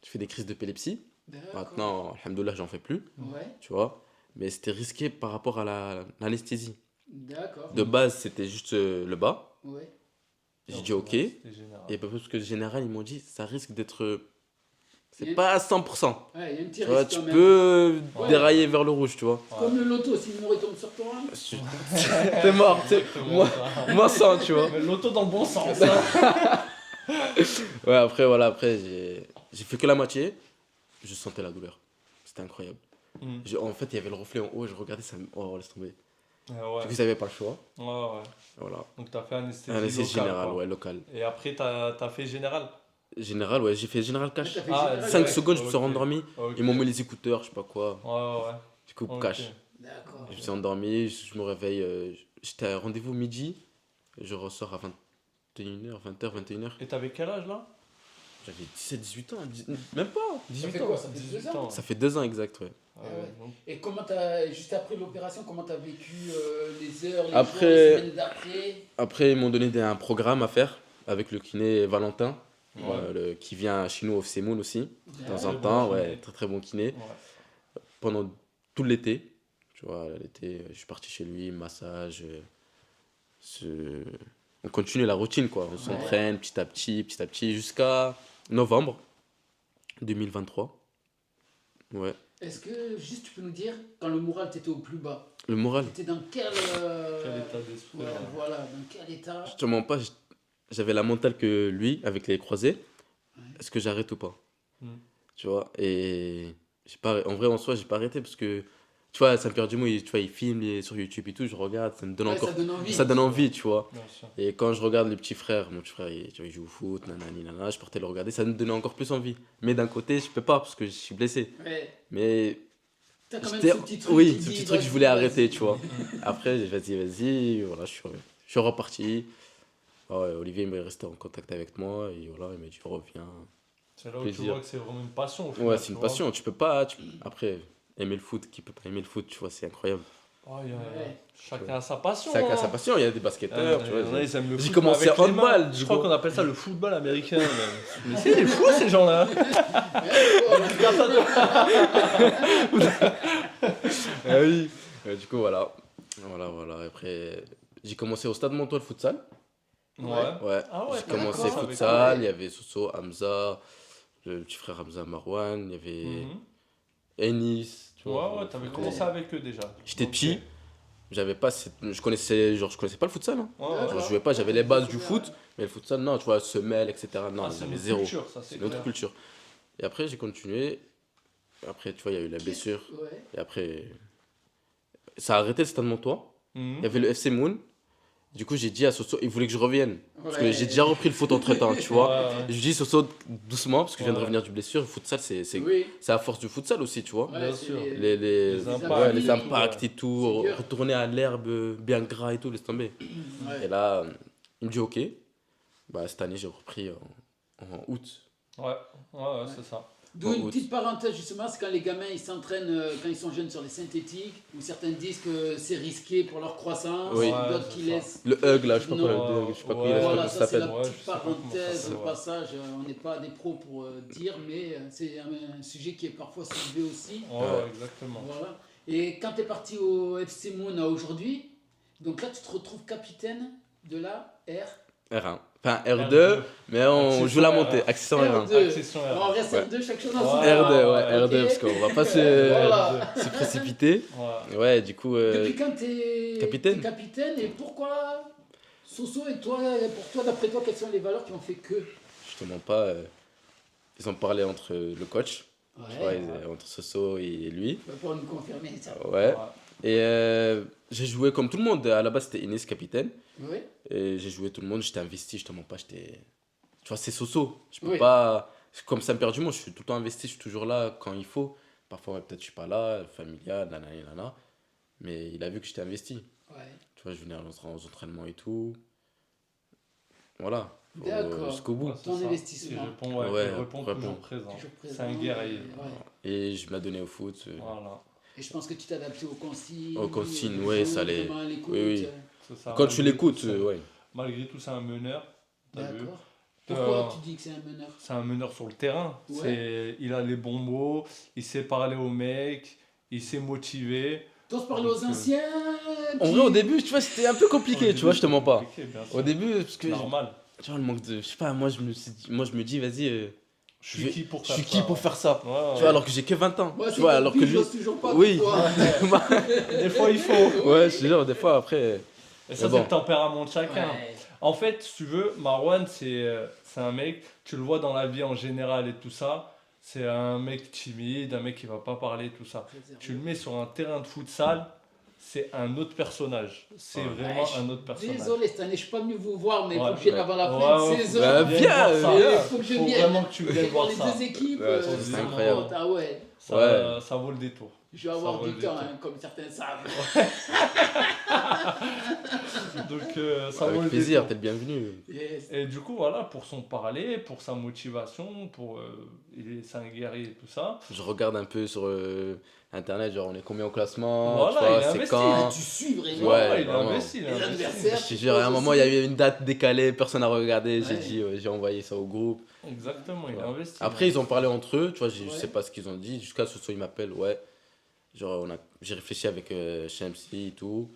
fais des crises d'épilepsie. D'accord. Maintenant, alhamdoulilah, j'en fais plus, Ouais. tu vois. Mais c'était risqué par rapport à l'anesthésie. D'accord. De base, c'était juste le bas. Ouais. J'ai dit ok. C'était général. Et pas plus que général, ils m'ont dit ça risque d'être. C'est Yeah. pas à 100%. Ouais, il y a un petit Tu vois, risque tu quand même. peux Ouais. dérailler vers le rouge, tu vois. Comme le loto, si le numéro il tombe sur toi. T'es mort, t'es. Exactement ça. Moi 100, tu vois. Mais l'auto dans le bon sens. Hein. Ouais, après, voilà, après, j'ai fait que la moitié. Je sentais la douleur. C'était incroyable. Mm. En fait, il y avait le reflet en haut, je regardais ça. Oh, laisse tomber. Ouais, Du coup, ils n'avaient pas le choix. ouais. Voilà. Donc t'as fait anesthésie Anesthésie locale, générale, quoi. ouais, local. Et après t'as fait général. Général, ouais, j'ai fait général cash. T'as fait Ah, général, 5 ouais. secondes, je me suis Ok. rendormi. Ok. Ils m'ont mis les écouteurs, je sais pas quoi. Ouais. Du coup, Ok. cash. D'accord. Je me suis endormi, je me réveille. J'étais à rendez-vous midi. Je ressors à 21h, 20h, 21h. Et t'avais quel âge là? J'avais 17, 18 ans. Même pas, Ça 18 fait ans. quoi? Ça fait 2 ans. Ça fait 2 ans exact, ouais. Ah Ah ouais. donc, Et comment t'as, juste après l'opération, comment t'as vécu les heures, les Après- jours, les semaines d'après? Après, ils m'ont donné un programme à faire avec le kiné Valentin, Ouais. qui vient chez nous au FC Moon aussi, de temps Très en bon temps. kiné. Ouais, très très bon kiné. Ouais. Pendant tout l'été, tu vois, l'été, je suis parti chez lui, massage. On continue la routine, quoi. On s'entraîne petit à petit, jusqu'à novembre 2023. Ouais. Est-ce que, juste tu peux nous dire, quand le moral t'était au plus bas, Le moral, t'étais dans quel... Quel état d'esprit. ouais, Ouais. voilà, dans quel état? je te mens pas, j'avais la mentale que lui, avec les croisés. Ouais. Est-ce que j'arrête ou pas? Mm. Tu vois, et j'ai pas, en vrai, en soi, j'ai pas arrêté parce que, tu vois, Saint-Pierre-du-Mont, tu vois, il filme sur YouTube et tout, je regarde, ça me donne Ouais, encore. ça donne envie. Ça donne envie, tu vois. Bien sûr. Et quand je regarde les petits frères, mon petit frère, tu vois, il joue au foot, nanani, nanana, je partais le regarder, ça me donnait encore plus envie. Mais d'un côté, je peux pas parce que je suis blessé. Ouais. Mais T'as quand même j'étais- ce petit truc oui, qui ce dit, petit truc, je vas-y, voulais vas-y. arrêter, tu vois. Après, j'ai dit, vas-y, voilà, je suis reparti. Ah ouais, Olivier il est resté en contact avec moi et voilà, il m'a dit, reviens. C'est là où tu Plaisir. vois que c'est vraiment une passion. Au final, Ouais, tu c'est une vois. passion, tu peux pas. Après, aimer le foot, qui peut pas aimer le foot, tu vois, c'est incroyable. Ouais, Ouais. chacun a sa passion. Chacun a hein. sa passion, il y a des basketteurs, tu vois. Il y en a, ils aiment le J'ai foot, commencé mais avec les handball, mains. du Je crois coup. qu'on appelle ça le football américain. même. Mais c'est des fous ces gens-là. Ah oui. Du coup, voilà. Voilà. Après, j'ai commencé au Stade Montois le futsal. Ouais. Ouais. Ah ouais, J'ai t'as commencé d'accord. futsal. Ouais. Il y avait Soso, Hamza, le petit frère Hamza Marwan. Il y avait Mhm. Ennis. Tu vois. Ouais, t'avais Ouais. commencé avec eux déjà. J'étais Ok. petit. J'avais pas je connaissais pas le futsal. Hein. Ouais, Genre, ouais. je jouais pas, j'avais les bases du foot. Mais le futsal, non, tu vois, semelle, etc. Non, Ah, c'est j'avais une zéro. culture, ça c'est C'est une autre clair. culture. Et après, j'ai continué. Après, tu vois, il y a eu la blessure. Ouais. Et après, ça a arrêté le Stade Montois. Mhm. Il y avait le FC Moon. Du coup, j'ai dit à Soso, il voulait que je revienne. Parce que Ouais. j'ai déjà repris le foot entre temps, tu vois. Ouais, ouais. Et je lui dis, Soso, doucement, parce que je viens de Ouais. revenir du blessure. Le futsal, c'est Oui. à force du futsal aussi, tu vois. Ouais, Bien c'est sûr. Les impacts, ouais, les et tout, impacts et tout, C'est dur. retourner à l'herbe bien gras et tout, laisse tomber. Ouais. Et là, il me dit, ok. Bah, cette année, j'ai repris en août. Ouais, c'est ça. D'où En une août. petite parenthèse justement, c'est quand les gamins ils s'entraînent quand ils sont jeunes sur les synthétiques, où certains disent que c'est risqué pour leur croissance, Oui. d'autres Ouais, qui c'est ça. laissent. Le hug, là, je sais pas quoi, Non. le hug, je sais pas quoi, Ouais. je sais pas Voilà, comment ça c'est la Ouais, petite je sais pas comment ça parenthèse s'appelle, au ouais. passage. On n'est pas des pros pour dire, mais c'est un sujet qui est parfois soulevé aussi. Ouais, exactement. Voilà. Et quand tu es parti au FC Moon à aujourd'hui, donc là tu te retrouves capitaine de la R1. Enfin, R2, mais on Accession joue la R1. montée. Accession R1. R2. Accession R1. On reste Ouais. R2 chaque chose dans Ouais. son R2, ouais, Ok. R2, parce qu'on va pas Voilà. se précipiter. Ouais. Ouais, du coup, Depuis quand t'es capitaine. t'es capitaine et pourquoi Soso et toi, pour toi, d'après toi, quelles sont les valeurs qui ont fait que je te mens pas, ils ont parlé entre le coach, tu vois, Ouais, entre Soso et lui. tu vas pouvoir nous confirmer ça. Ouais. Et j'ai joué comme tout le monde. À la base, c'était Inès capitaine. Oui, Et j'ai joué tout le monde. J'étais investi, je te mens pas. Tu vois, c'est Soso. Je peux Oui. pas. Comme Saint-Pierre-du-Mont, je suis tout le temps investi. Je suis toujours là quand il faut. Parfois, ouais, peut-être je suis pas là, familial, nanana. Mais il a vu que j'étais investi. ouais. Tu vois, je venais aux entraînements et tout. Voilà. D'accord. Jusqu'au bout. Ouais, c'est Ton ça. investissement. Il répond, ouais, Ouais, il répond répond. toujours présent. Toujours présent. C'est un guerrier. Ouais. Et je me l'ai donné au foot. Voilà, Et je pense que tu t'es adapté aux consignes. Aux consignes, aux ouais, choses, ça allait. vraiment à l'écoute. Oui, oui. c'est ça. Quand tu Malgré l'écoutes, tout, c'est- ouais. Malgré tout, c'est un meneur. T'as vu D'accord. Pourquoi Euh, tu dis que c'est un meneur C'est un meneur sur le terrain. Ouais. Il a les bons mots, il sait parler aux mecs, il sait motiver. T'oses parler aux anciens En vrai, au début, tu vois, c'était un peu compliqué, tu vois, je te mens pas. Compliqué, bien sûr. Au début, parce que Normal. tu vois, le manque de. Je sais pas, moi, je me dis, vas-y, Je suis qui pour je faire suis ça, qui pour faire ça? Ouais, ouais. Tu vois, alors que j'ai que 20 ans. Moi, Tu c'est vois, comme alors que puis, lui. j'ose toujours pas. Oui. pourquoi. Des fois, il faut. Ouais, je te jure, des fois, après. Et ça, bon. c'est le tempérament de chacun. Ouais. En fait, si tu veux, Marwan, c'est un mec, tu le vois dans la vie en général et tout ça, c'est un mec timide, un mec qui va pas parler, tout ça. Tu le mets sur un terrain de futsal, c'est un autre personnage. C'est Ouais. vraiment un autre personnage. Désolé, cette année, je suis pas venu vous voir, mais il Ouais. faut que je vienne avant la Ouais, fin ouais, de faut saison. Bah, que tu viennes viens, voir ça. viens. Il faut que je Faut vienne. vraiment que tu Je viennes vais voir voir les ça. deux équipes. Ouais, ça, c'est vraiment, incroyable. Ah ouais, Ça, Ouais. ça vaut le détour. je vais Ça avoir vaut du le temps, détour. hein, comme certains savent. Donc, ça vaut Avec le plaisir, détour. t'es le bienvenu. Yes. Et du coup, voilà, pour son parler, pour sa motivation, c'est un guerrier et tout ça. Je regarde un peu sur internet, genre on est combien au classement, Voilà, tu vois, il a c'est investi. Ah, quand. tu suis vraiment. Ouais, il a vraiment. investi. Il a Les investi. adversaires. Je te jure, à un moment, il y avait une date décalée, personne n'a regardé. J'ai Ouais. dit, j'ai envoyé ça au groupe. Exactement, il a investi. Après, ils ont parlé entre eux, tu vois, je Ouais. sais pas ce qu'ils ont dit. Jusqu'à ce soir, ils m'appellent, ouais. Genre, j'ai réfléchi avec Shamsi et tout.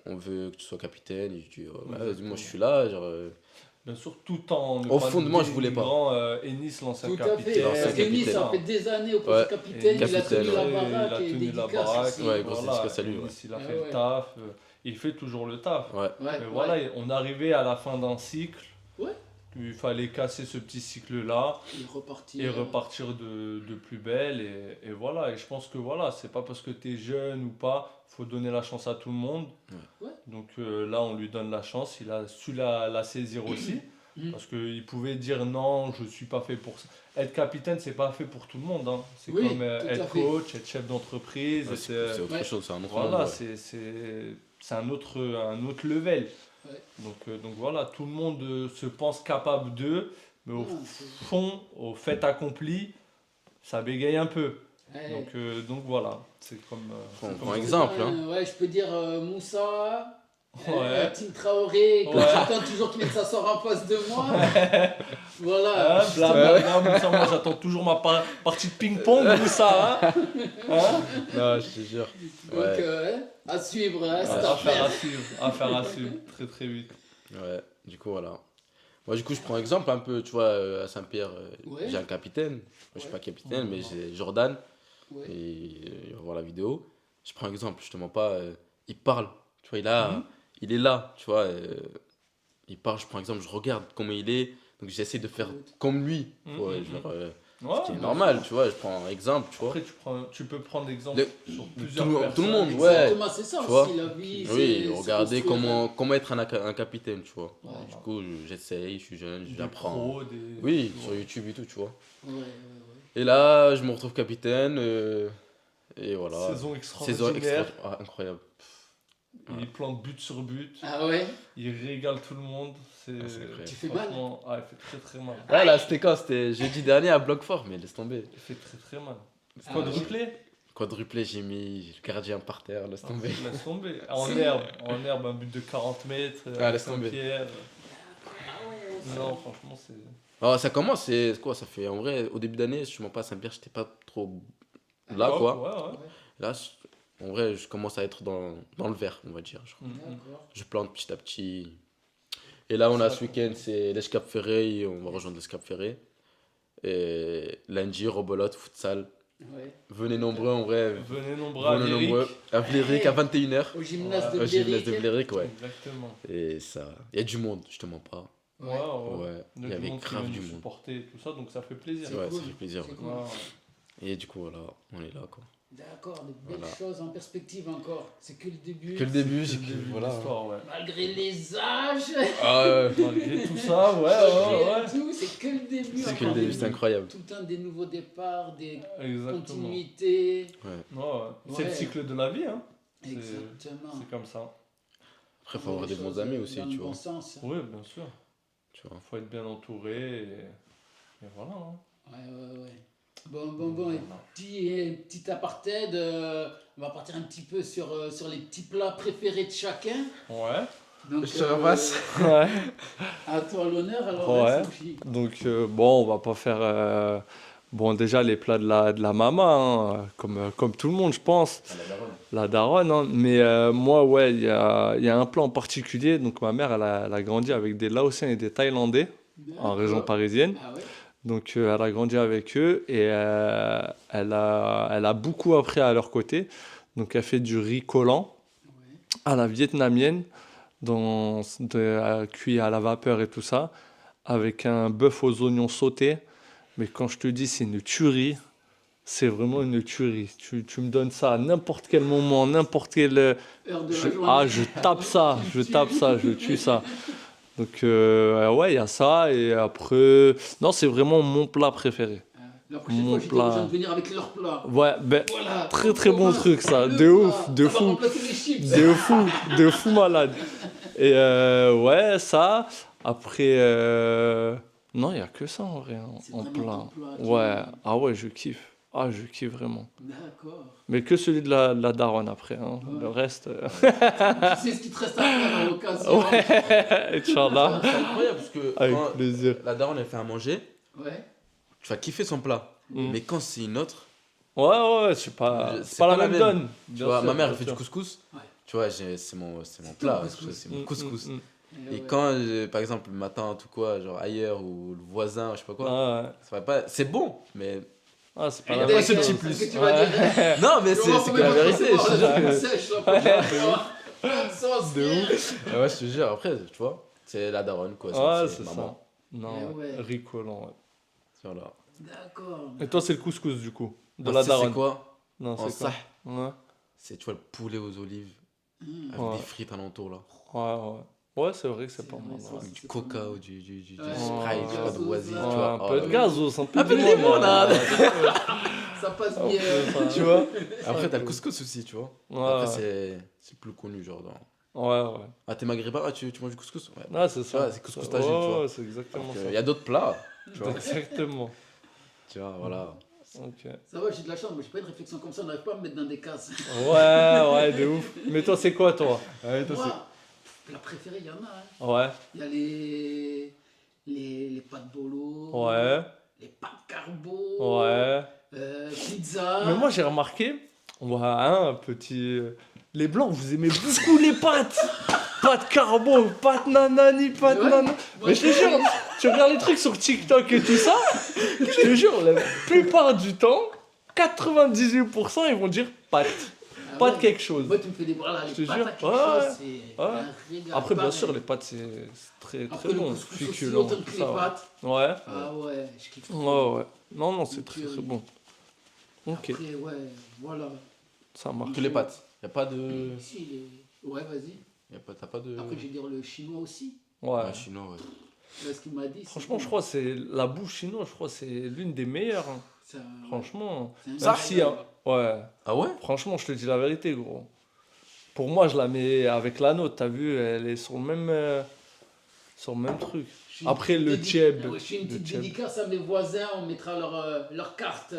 On veut que tu sois capitaine. Et je dis, ouais, vas-y, moi je suis là. Genre, Bien sûr, tout en. Au fond de moi, je voulais pas. Ennis, l'ancien Tout à fait. capitaine. l'ancien Parce que Nice, capitaine. ça fait des années au poste Ouais. de capitaine. Il a Capitaine, tenu la ouais. baraque Il a et tenu la dédicace baraque. aussi. Ouais, grosse dédicace à lui, ouais. Ennis, il a Ah fait ouais. le taf. Il fait toujours le taf. ouais. Ouais, Mais ouais. voilà, on arrivait à la fin d'un cycle. Ouais. Il fallait casser ce petit cycle-là Il est reparti. et repartir de plus belle. Et voilà, et je pense que voilà, c'est pas parce que tu es jeune ou pas, faut donner la chance à tout le monde. Ouais. Donc là, on lui donne la chance. Il a su la saisir aussi. Parce qu'il pouvait dire non, je suis pas fait pour ça. Être capitaine, c'est pas fait pour tout le monde. Hein. C'est Oui, comme tout à être fait. coach, être chef d'entreprise. Ouais, c'est autre Ouais. chose, c'est un autre Voilà, monde, ouais. c'est un autre level. Ouais. Donc voilà, tout le monde se pense capable d'eux, mais au Non, c'est- fond, au fait accompli, ça bégaye un peu. Ouais. Donc voilà, c'est comme. Prends- c'est prends comme ça. exemple, hein. Ouais, je peux dire Moussa. Ouais. Tim Traoré, quand Ouais. j'attends toujours qu'il s'asseoir en face de moi. Voilà. Hein, blablabla, Moussa, moi j'attends toujours ma partie de ping-pong, Moussa. Hein. Hein. Non, je te jure. Donc, Ouais. à suivre, hein, cette Affaire affaire. à suivre, affaire à suivre, très très vite. Ouais, du coup, voilà. Moi, du coup, je prends exemple un peu, tu vois, à Saint-Pierre, Ouais. j'ai un capitaine. Moi, je suis Ouais. pas capitaine, mais j'ai Jordan. Ouais. Et il va voir la vidéo. Je prends exemple, je te mens pas, il parle. Tu vois, il est là, tu vois. Il parle, je prends exemple, je regarde comment il est. Donc, j'essaie de faire comme lui. Ouais, genre, Ouais, ce qui est normal, tu vois. Je prends exemple, tu vois. Après, tu peux prendre exemple Le- sur plusieurs tout le personnes. monde, ouais. Exactement, c'est ça Tu vois. aussi la vie. Oui, c'est regardez construire, comment être un capitaine, tu vois. Ouais. Du coup, j'essaye, je suis jeune, Des j'apprends. pros, Oui, sur YouTube et tout, tu vois. Ouais, ouais, Et là, je me retrouve capitaine. Et voilà. Saison Saison extraordinaire. incroyable. Il plante but sur but. ouais. Ah ouais. Il régale tout le monde. C'est incroyable. Tu fais mal. franchement, il fait très très mal. Ah là, c'était quand? C'était jeudi dernier à Bloquefort, mais laisse tomber. Il fait très très mal. Ah Quadruplé. Quadruplé, j'ai mis le gardien par terre, laisse tomber. Laisse tomber. En herbe, un but de 40 mètres. Laisse tomber. Saint-Pierre. Ah ouais. Non, franchement, c'est. Alors, ça commence, c'est quoi? Ça fait en vrai, au début d'année, je m'en passe à Saint-Pierre, j'étais pas trop là, Top, quoi. Ouais. Là, en vrai, je commence à être dans le vert, on va dire. D'accord. Je plante petit à petit. Et là, on a ce week-end, c'est l'Escap Ferré, on va rejoindre l'Escap Ferré. Et lundi, Robolote, futsal. Ouais. Venez nombreux, en vrai. Venez nombreux à Venez Véric. nombreux. À Vléric, à 21h. Au gymnase Ouais. de Au gymnase de Bléric. Vléric, ouais. Exactement. Et ça, il y a du monde, je te mens pas. Ouais. Ouais, il y Du avait monde qui grave vient du nous monde. supporter et tout ça, donc ça fait plaisir. C'est Ouais, cool. ça fait plaisir. C'est cool. Ouais. Et du coup, voilà, on est là, quoi. D'accord, de belles Voilà. choses en perspective encore. C'est que le début. Que le début, C'est j'ai le que. début de Voilà. l'histoire, ouais. Malgré les âges, Ah ouais, Malgré tout ça, malgré ouais. tout, c'est que le début. c'est que encore. le début, c'est incroyable. Tout le temps des nouveaux départs, des Exactement. continuités. Ouais. C'est le Ouais. cycle de la vie, hein. C'est- Exactement. C'est comme ça. Après, faut avoir des bons amis aussi, dans tu le bon vois. sens. Oui, bien sûr. Tu vois. Faut être bien entouré et voilà. Hein. Ouais. Bon. Et petit apartheid, on va partir un petit peu sur les petits plats préférés de chacun. Ouais. Donc, Je te repasse. Ouais. À toi l'honneur, alors. Ouais. Sophie. Donc bon, on va pas faire Bon, déjà, les plats de la maman, hein, comme tout le monde, je pense. Ah, la daronne. La daronne, hein. Mais moi, ouais, il y a un plat en particulier. Donc, ma mère, elle a grandi avec des Laotiens et des Thaïlandais en région D'accord. parisienne. Ah ouais? Donc, elle a grandi avec eux et elle a beaucoup appris à leur côté. Donc, elle fait du riz collant Ouais. à la vietnamienne, cuit à la vapeur et tout ça, avec un bœuf aux oignons sautés. Mais quand je te dis c'est une tuerie, c'est vraiment une tuerie. Tu me donnes ça à n'importe quel moment, n'importe quel... Heure de la journée. je tape ça, je tue ça. Donc ouais, il y a ça. Et après... Non, c'est vraiment mon plat préféré. La prochaine Mon fois, j'étais plat. besoin de venir avec leur plat. Ouais, ben, Voilà. très très On bon commence truc ça, le de ouf, plat. de Ça va fou. remplacer les chips. De fou malade. Et ouais, ça. Après, non, il n'y a que ça en vrai, hein, C'est en vraiment plat. ton plat, tu Ouais, vois. ah ouais, je kiffe. Ah, je kiffe vraiment. D'accord. Mais que celui de la daronne après, hein. Ouais. Le reste, Tu sais ce qu'il te reste à faire à l'occasion. Inch'Allah, C'est incroyable parce que avec quand plaisir. la daronne elle fait à manger, Ouais. tu vas kiffer son plat. Mm. Mais quand c'est une autre, Ouais, ouais, c'est pas C'est la pas la même même. donne. tu Bien vois, sûr, ma mère bien elle fait du sûr. couscous. Ouais. Tu vois, c'est mon plat, ton parce que couscous. c'est mon couscous. Eh Et ouais. quand, par exemple, le matin, tout quoi, genre ailleurs, ou le voisin, je sais pas quoi, Ah, ouais. ça va pas... c'est bon, mais... Ah, c'est pas Et la pas même ce qu'est-ce petit chose. plus. que tu vas dire? Non, mais Tu vas voir c'est que combien la de fois vérité, tu vas je te voir jure la que... sèche, la prochaine fois. Pas de sauce, De rien. Ouais, je te jure, après, tu vois, c'est la daronne, quoi. Ouais, c'est c'est ça. maman. Non, Eh ouais. riz collant, ouais. Voilà. Et D'accord. toi, c'est le couscous du coup, de Ah, la ça, daronne. c'est quoi? Non, En c'est quoi? ça, Ouais. c'est, tu vois, le poulet aux olives, Mmh. avec Ouais. des frites alentour, là. Ouais, ouais. Ouais, c'est vrai que c'est C'est pas vrai, mal. ça, Ouais. Avec du c'est coca pas mal. ou du Ouais, Sprite, je sais pas, de gazose, oasis, là. tu Ouais, vois. un Oh peu là de là. gazos, un peu Un peu de limonade. limonade. Ça passe Un bien. peu ça. Tu vois. Après, t'as le couscous aussi, tu vois. Ouais, Après, ouais. c'est le plus connu, genre, dans... Ouais, ouais. Ah, t'es maghrébin, ah, tu manges du couscous? Ouais. Ah, c'est Tu ça. vois, c'est couscous tagine, tu vois. Ouais, c'est exactement Donc, ça. il y a d'autres plats, tu vois. Exactement. Tu vois, voilà. Ok. Ça va, j'ai de la chance, mais j'ai pas une réflexion comme ça, on n'arrive pas à me mettre dans des cases. Ouais, de ouf. Mais toi, c'est quoi, toi? Ouais, Moi, la préférée, il y en a. Hein. Ouais, Il y a les pâtes bolo, ouais, les pâtes carbo, ouais. pizza. Mais moi, j'ai remarqué, ouais, hein, petit. Les blancs, vous aimez beaucoup les pâtes. Pâtes carbo, pâtes nanani, pâtes Ouais. nanana. Mais je te jure, tu regardes les trucs sur TikTok et tout ça, je te jure, la plupart du temps, 98%, ils vont dire pâtes. Ah Pas de ouais. quelque chose. Moi, tu me fais des bras là, Je les te pâtes jure. à quelque Ouais, chose, c'est un régal. Après, bien pareil. sûr, les pâtes, c'est très, Après, très le bon. couscous aussi, Féculent, autant tout que ça, les ouais. pâtes. Ouais. Ah ouais, je kiffe. Ouais, ouais. Non, c'est Donc, très, très bon. Ok, Après, ouais, voilà. ça marche. Que les pâtes. Y a pas de... Si, ouais, vas-y. T'as pas de... Après, je vais dire le chinois aussi. Ouais. Ouais, chinois, ouais. Là, ce qu'il m'a dit. Franchement, je crois que c'est la bouffe chinoise, je crois que c'est l'une des meilleures. Hein. c'est un- Franchement. c'est un Même régal. si, hein, ouais. Ah ouais? Franchement, je te dis la vérité, gros. Pour moi, je la mets avec la nôtre, t'as vu, elle est sur le même truc. Je fais une Après, petite le tieb. ouais, je fais une Le petite tieb. dédicace à mes voisins, on mettra leur carte.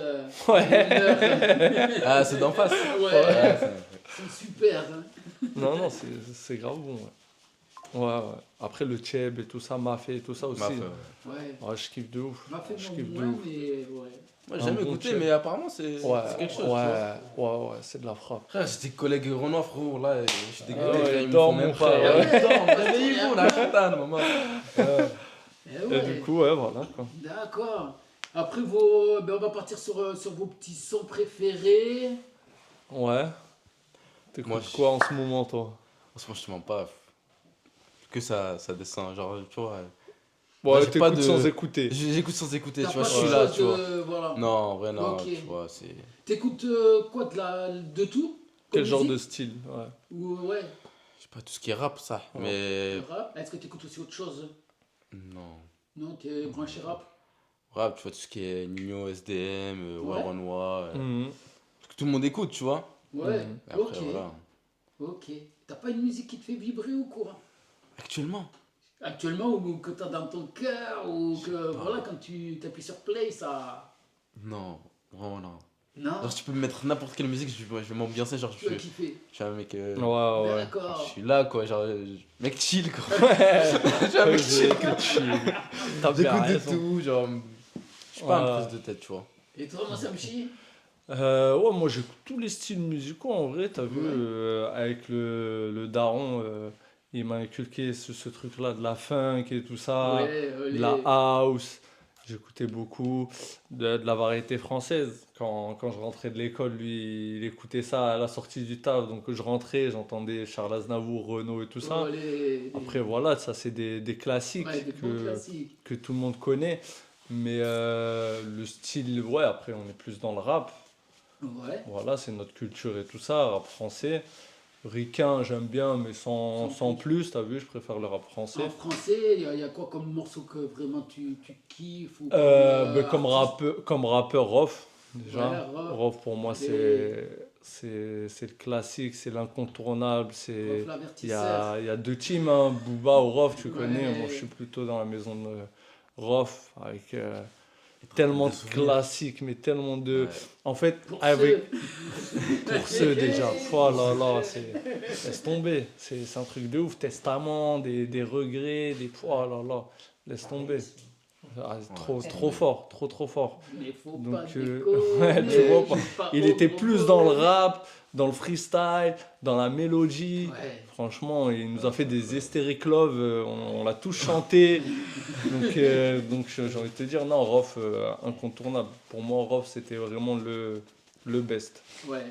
Ouais. Ah, c'est d'en face. Ouais, Ouais, c'est super. Hein. Non, c'est grave bon, ouais. Ouais, ouais. Après, le tieb et tout ça, mafé et tout ça aussi. M'a fait, Ouais. Ouais, je kiffe de ouf. M'a fait Je mon kiffe de moins, ouf. mais ouais. Moi, j'ai Un jamais bon goûté, chef. mais apparemment, c'est Ouais, quelque chose, ouais, tu vois. ouais, c'est de la frappe. Frère, j'ai des collègues Renoir, frérot, là, et je suis dégoûté, Ah ouais, frère, ils me dors, font mon même frère, pas. ouais. Dors, réveillez-vous, la putain, maman. Eh Et ouais. du coup, ouais, voilà, quoi. D'accord. Après, on va partir sur vos petits sons préférés. Ouais. T'écoutes Moi, quoi en ce moment, toi? Franchement, je te mens pas. Que ça descend, genre, tu vois. Ouais, j'ai pas t'écoutes de- sans écouter. J'écoute sans écouter, T'as tu vois, pas je de suis là, chose tu vois. de- Voilà. Non, en vrai, non, Ok. tu vois, c'est... T'écoutes quoi de tout Quel comme genre de musique style? Ouais. Ou ouais, Je sais pas, tout ce qui est rap, ça, Ouais. mais... rap. Est-ce que t'écoutes aussi autre chose? Non. Non, t'es branché rap. Rap, tu vois, tout ce qui est Nino, SDM, Ouais. Waranoa, Mhm. que tout le monde écoute, tu vois. Ouais, Mhm. Et après, ok. voilà. Ok. T'as pas une musique qui te fait vibrer ou quoi? Actuellement, Actuellement, ou que t'as dans ton cœur, ou Je sais que pas. voilà, quand tu t'appuies sur play, ça. non, vraiment non. Non? Genre, tu peux me mettre n'importe quelle musique, je vais m'ambiancer, genre, Tu vas kiffer. je suis un mec... Ouais, ouais. genre, D'accord. je suis là, quoi, genre, mec chill, quoi. Je suis un mec chill, quoi. T'as bien J'écoute de raison. tout, genre... Je suis pas Ouais. un prise de tête, tu vois. Et toi, mon Samchi? Ouais, moi j'écoute tous les styles musicaux en vrai, t'as vu, Ouais. avec le daron, il m'a inculqué ce truc-là de la funk et tout ça, Ouais, de la les... house. J'écoutais beaucoup de la variété française. Quand je rentrais de l'école, lui, il écoutait ça à la sortie du taf. Donc je rentrais, j'entendais Charles Aznavour, Renaud et tout Oh, ça. Après, voilà, ça c'est des Ouais, classiques des bons classiques. que tout le monde connaît. Mais le style, ouais, après on est plus dans le rap. Ouais. Voilà, c'est notre culture et tout ça, rap français. Ricain, j'aime bien, mais Sans sans plus. plus, t'as vu, je préfère le rap français. En français, il y a quoi comme morceau que vraiment tu kiffes ou comme Ben, artiste? comme rappeur, Rof, Ouais, déjà. Rof, Rof, pour moi, des... c'est le classique, c'est l'incontournable. Rof l'avertisseur. Il y a deux teams, hein, Booba ou Rof, tu connais. Moi, je Ouais. suis plutôt dans la maison de Rof, avec Il te rappelle tellement des de souvenirs. classiques, mais tellement de... Ouais. En fait, Pour avec, ceux. pour ceux déjà, oh là là, laisse tomber, c'est un truc de ouf, testament, des regrets, oh là là, laisse tomber. Ah, c'est trop fort, trop fort. Mais faut Donc, pas ouais, tu vois pas. déconner. Pas Il au était plus dans le propos. rap, dans le freestyle, dans la mélodie. Ouais. Franchement, il nous a fait des hystériques love, on l'a tous chanté. Donc j'ai envie de te dire, non, Rof, incontournable. Pour moi, Rof, c'était vraiment le best. Ouais.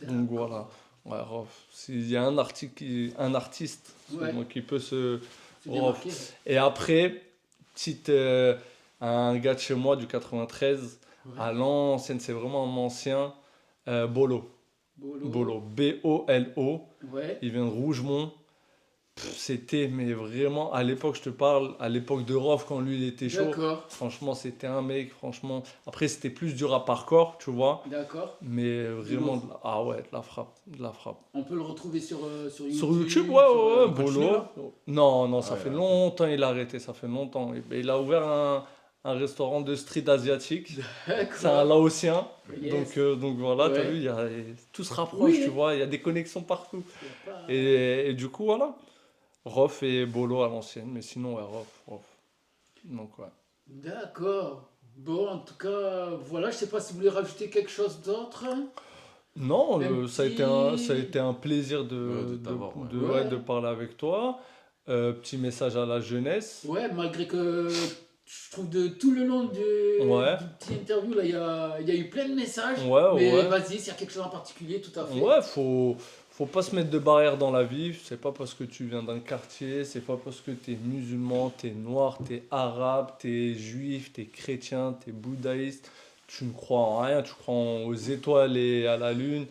Donc voilà, ouais, Rof. S'il y a un artiste, Ouais. donc, qui peut se... C'est Rof. démarqué. Et après, petite, un gars de chez moi du 93, Ouais. à l'ancienne, c'est vraiment un ancien, Bolo. Bolo. Bolo, B-O-L-O. Ouais. Il vient de Rougemont. C'était, mais vraiment, à l'époque, je te parle, à l'époque de Rof, quand lui, il était chaud. D'accord. Franchement, c'était un mec, franchement. Après, c'était plus du rap hardcore, tu vois. D'accord. Mais vraiment, lourd. ah ouais, de la frappe, de la frappe. On peut le retrouver sur YouTube. Sur YouTube, ouais, ouais, ouais, continue, Bolo. là Non, ça Ouais, fait ouais. longtemps, il a arrêté, ça fait longtemps. Il a ouvert un restaurant de street asiatique. C'est un D'accord. laotien. Yes. Donc voilà, t'as Ouais. vu, tout se rapproche, Oui. tu vois, il y a des connexions partout. Y a pas- Et du coup, voilà. Rof et Bolo à l'ancienne, mais sinon, ouais, Rof. Donc, ouais. D'accord. Bon, en tout cas, voilà, je sais pas si vous voulez rajouter quelque chose d'autre. Non, Un ça a été un plaisir De t'avoir, ouais. Ouais. de parler avec toi. Petit message à la jeunesse. Ouais, malgré que je trouve de tout le long Ouais. du petit interview, là, il y a eu plein de messages. Ouais, mais ouais. vas-y, s'il y a quelque chose en particulier, tout à fait. Ouais, faut pas se mettre de barrières dans la vie. C'est pas parce que tu viens d'un quartier, c'est pas parce que t'es musulman, t'es noir, t'es arabe, t'es juif, t'es chrétien, t'es bouddhiste. Tu ne crois en rien, tu crois aux étoiles et à la lune.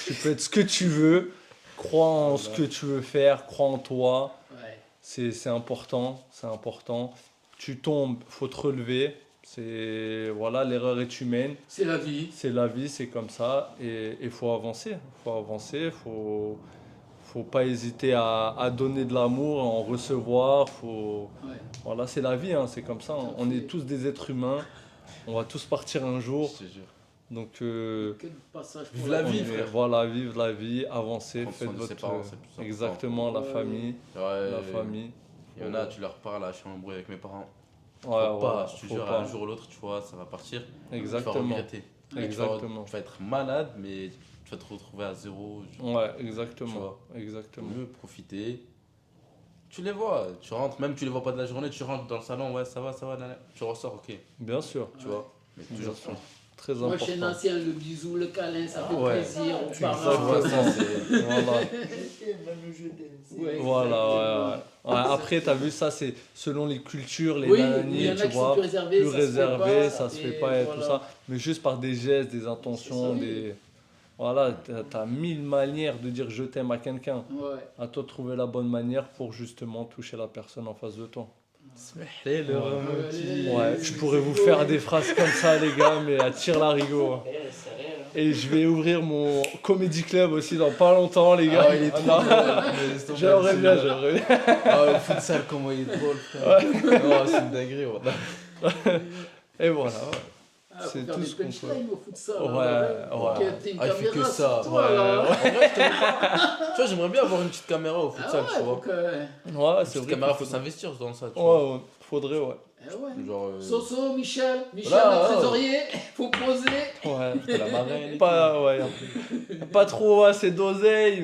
Tu peux être ce que tu veux. Crois en ce que tu veux faire, crois en toi. Ouais. C'est important, c'est important. Tu tombes, faut te relever. Voilà, l'erreur est humaine. C'est la vie. C'est la vie, c'est comme ça. Et il faut avancer. Faut pas hésiter à donner de l'amour, à en recevoir. Ouais. Voilà, c'est la vie, hein, c'est comme ça. Tout à On fait. est tous des êtres humains. On va tous partir un jour. Je te jure. Donc, Que de passage pour Vive la vie, vie. frère. voilà, vive la vie, avancez, Prendre faites soin de ses votre. parents, c'est le plus important. Exactement, la Ouais. famille. Ouais, La famille. Il y en a, tu leur parles, là, je suis en embrouille avec mes parents. Ouais, Faut pas, voilà, je te faut jure, pas. un jour ou l'autre, tu vois, ça va partir. Tu vas Exactement. regretter. Exactement. Tu vas être malade, mais tu vas te retrouver à zéro. Ouais, Tu exactement. vois. Exactement. Mieux profiter. Tu les vois, tu rentres, même tu les vois pas de la journée, tu rentres dans le salon, ouais, ça va, nanana. Tu ressors, ok, Bien sûr. tu vois. Mais Bien toujours sûr. ça. Très Moi, chez important. l'ancien, le bisou, le câlin, ça fait Ouais. plaisir aux Tu vois, parents. ça, c'est. Voilà. Ouais, Voilà, ouais. Ouais, après, t'as vu, ça, c'est selon les cultures, les Oui, nanani, il y en a tu qui sont vois. plus réservés, Plus réservé, ça se fait pas et voilà. tout ça. Mais juste par des gestes, des intentions, C'est ça, oui. des. Voilà, t'as 1000 manières de dire je t'aime à quelqu'un. Ouais. À toi de trouver la bonne manière pour justement toucher la personne en face de toi. Et le Ouais. Ouais, je pourrais vous faire des phrases comme ça, les gars, mais à tire larigot. Hein. Et je vais ouvrir mon comedy club aussi dans pas longtemps, les gars. Ah, il est trop Non. drôle. J'aimerais bien, j'aimerais bien. Ah, le futsal, comment il est drôle, frère. Non, c'est une dinguerie, ouais. Et voilà. Ah, faut C'est faire tout des ce qu'on punchlines au foot ça. Ouais, ouais. Ah, il fait que ça. Toi, Ouais, là. En vrai, tu vois, j'aimerais bien avoir une petite caméra au Ah futsal, ouais, tu faut vois. que... Ouais, Une c'est petite vrai. caméra, qu'il faut s'investir dans ça, tu Ouais, vois. ouais, faudrait, ouais. Eh ouais. Genre, Soso, Michel, Voilà, le ouais. trésorier, faut poser. Ouais. la marraine. et Pas, ouais, pas trop assez d'oseille,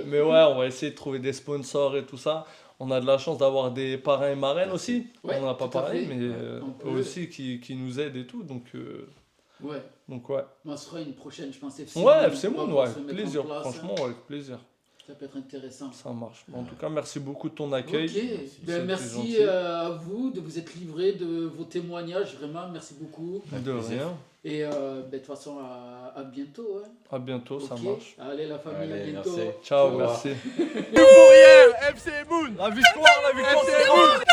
mais ouais, on va essayer de trouver des sponsors et tout ça. On a de la chance d'avoir des parrains et marraines aussi. Ouais, on n'a pas tout à parlé, fait. mais On peut. eux aussi qui nous aident et tout. Donc Ouais. ouais. On se fera une prochaine, je pense. FC Ouais, Moon, FC Moon, pour ouais, se avec mettre en plaisir. place. Franchement, avec plaisir. Ça peut être intéressant. Ça marche. En tout cas, merci beaucoup de ton accueil. Ok, ben, C'était merci gentil. à vous de vous être livré, de vos témoignages, vraiment, merci beaucoup. De rien. Et ben, de toute façon, à bientôt. Hein. À bientôt, ça Ok. marche. Allez, la famille, à Allez, bientôt. merci. Ciao, Au revoir. merci. Pour hier, FC Moon. La victoire, FC Moon.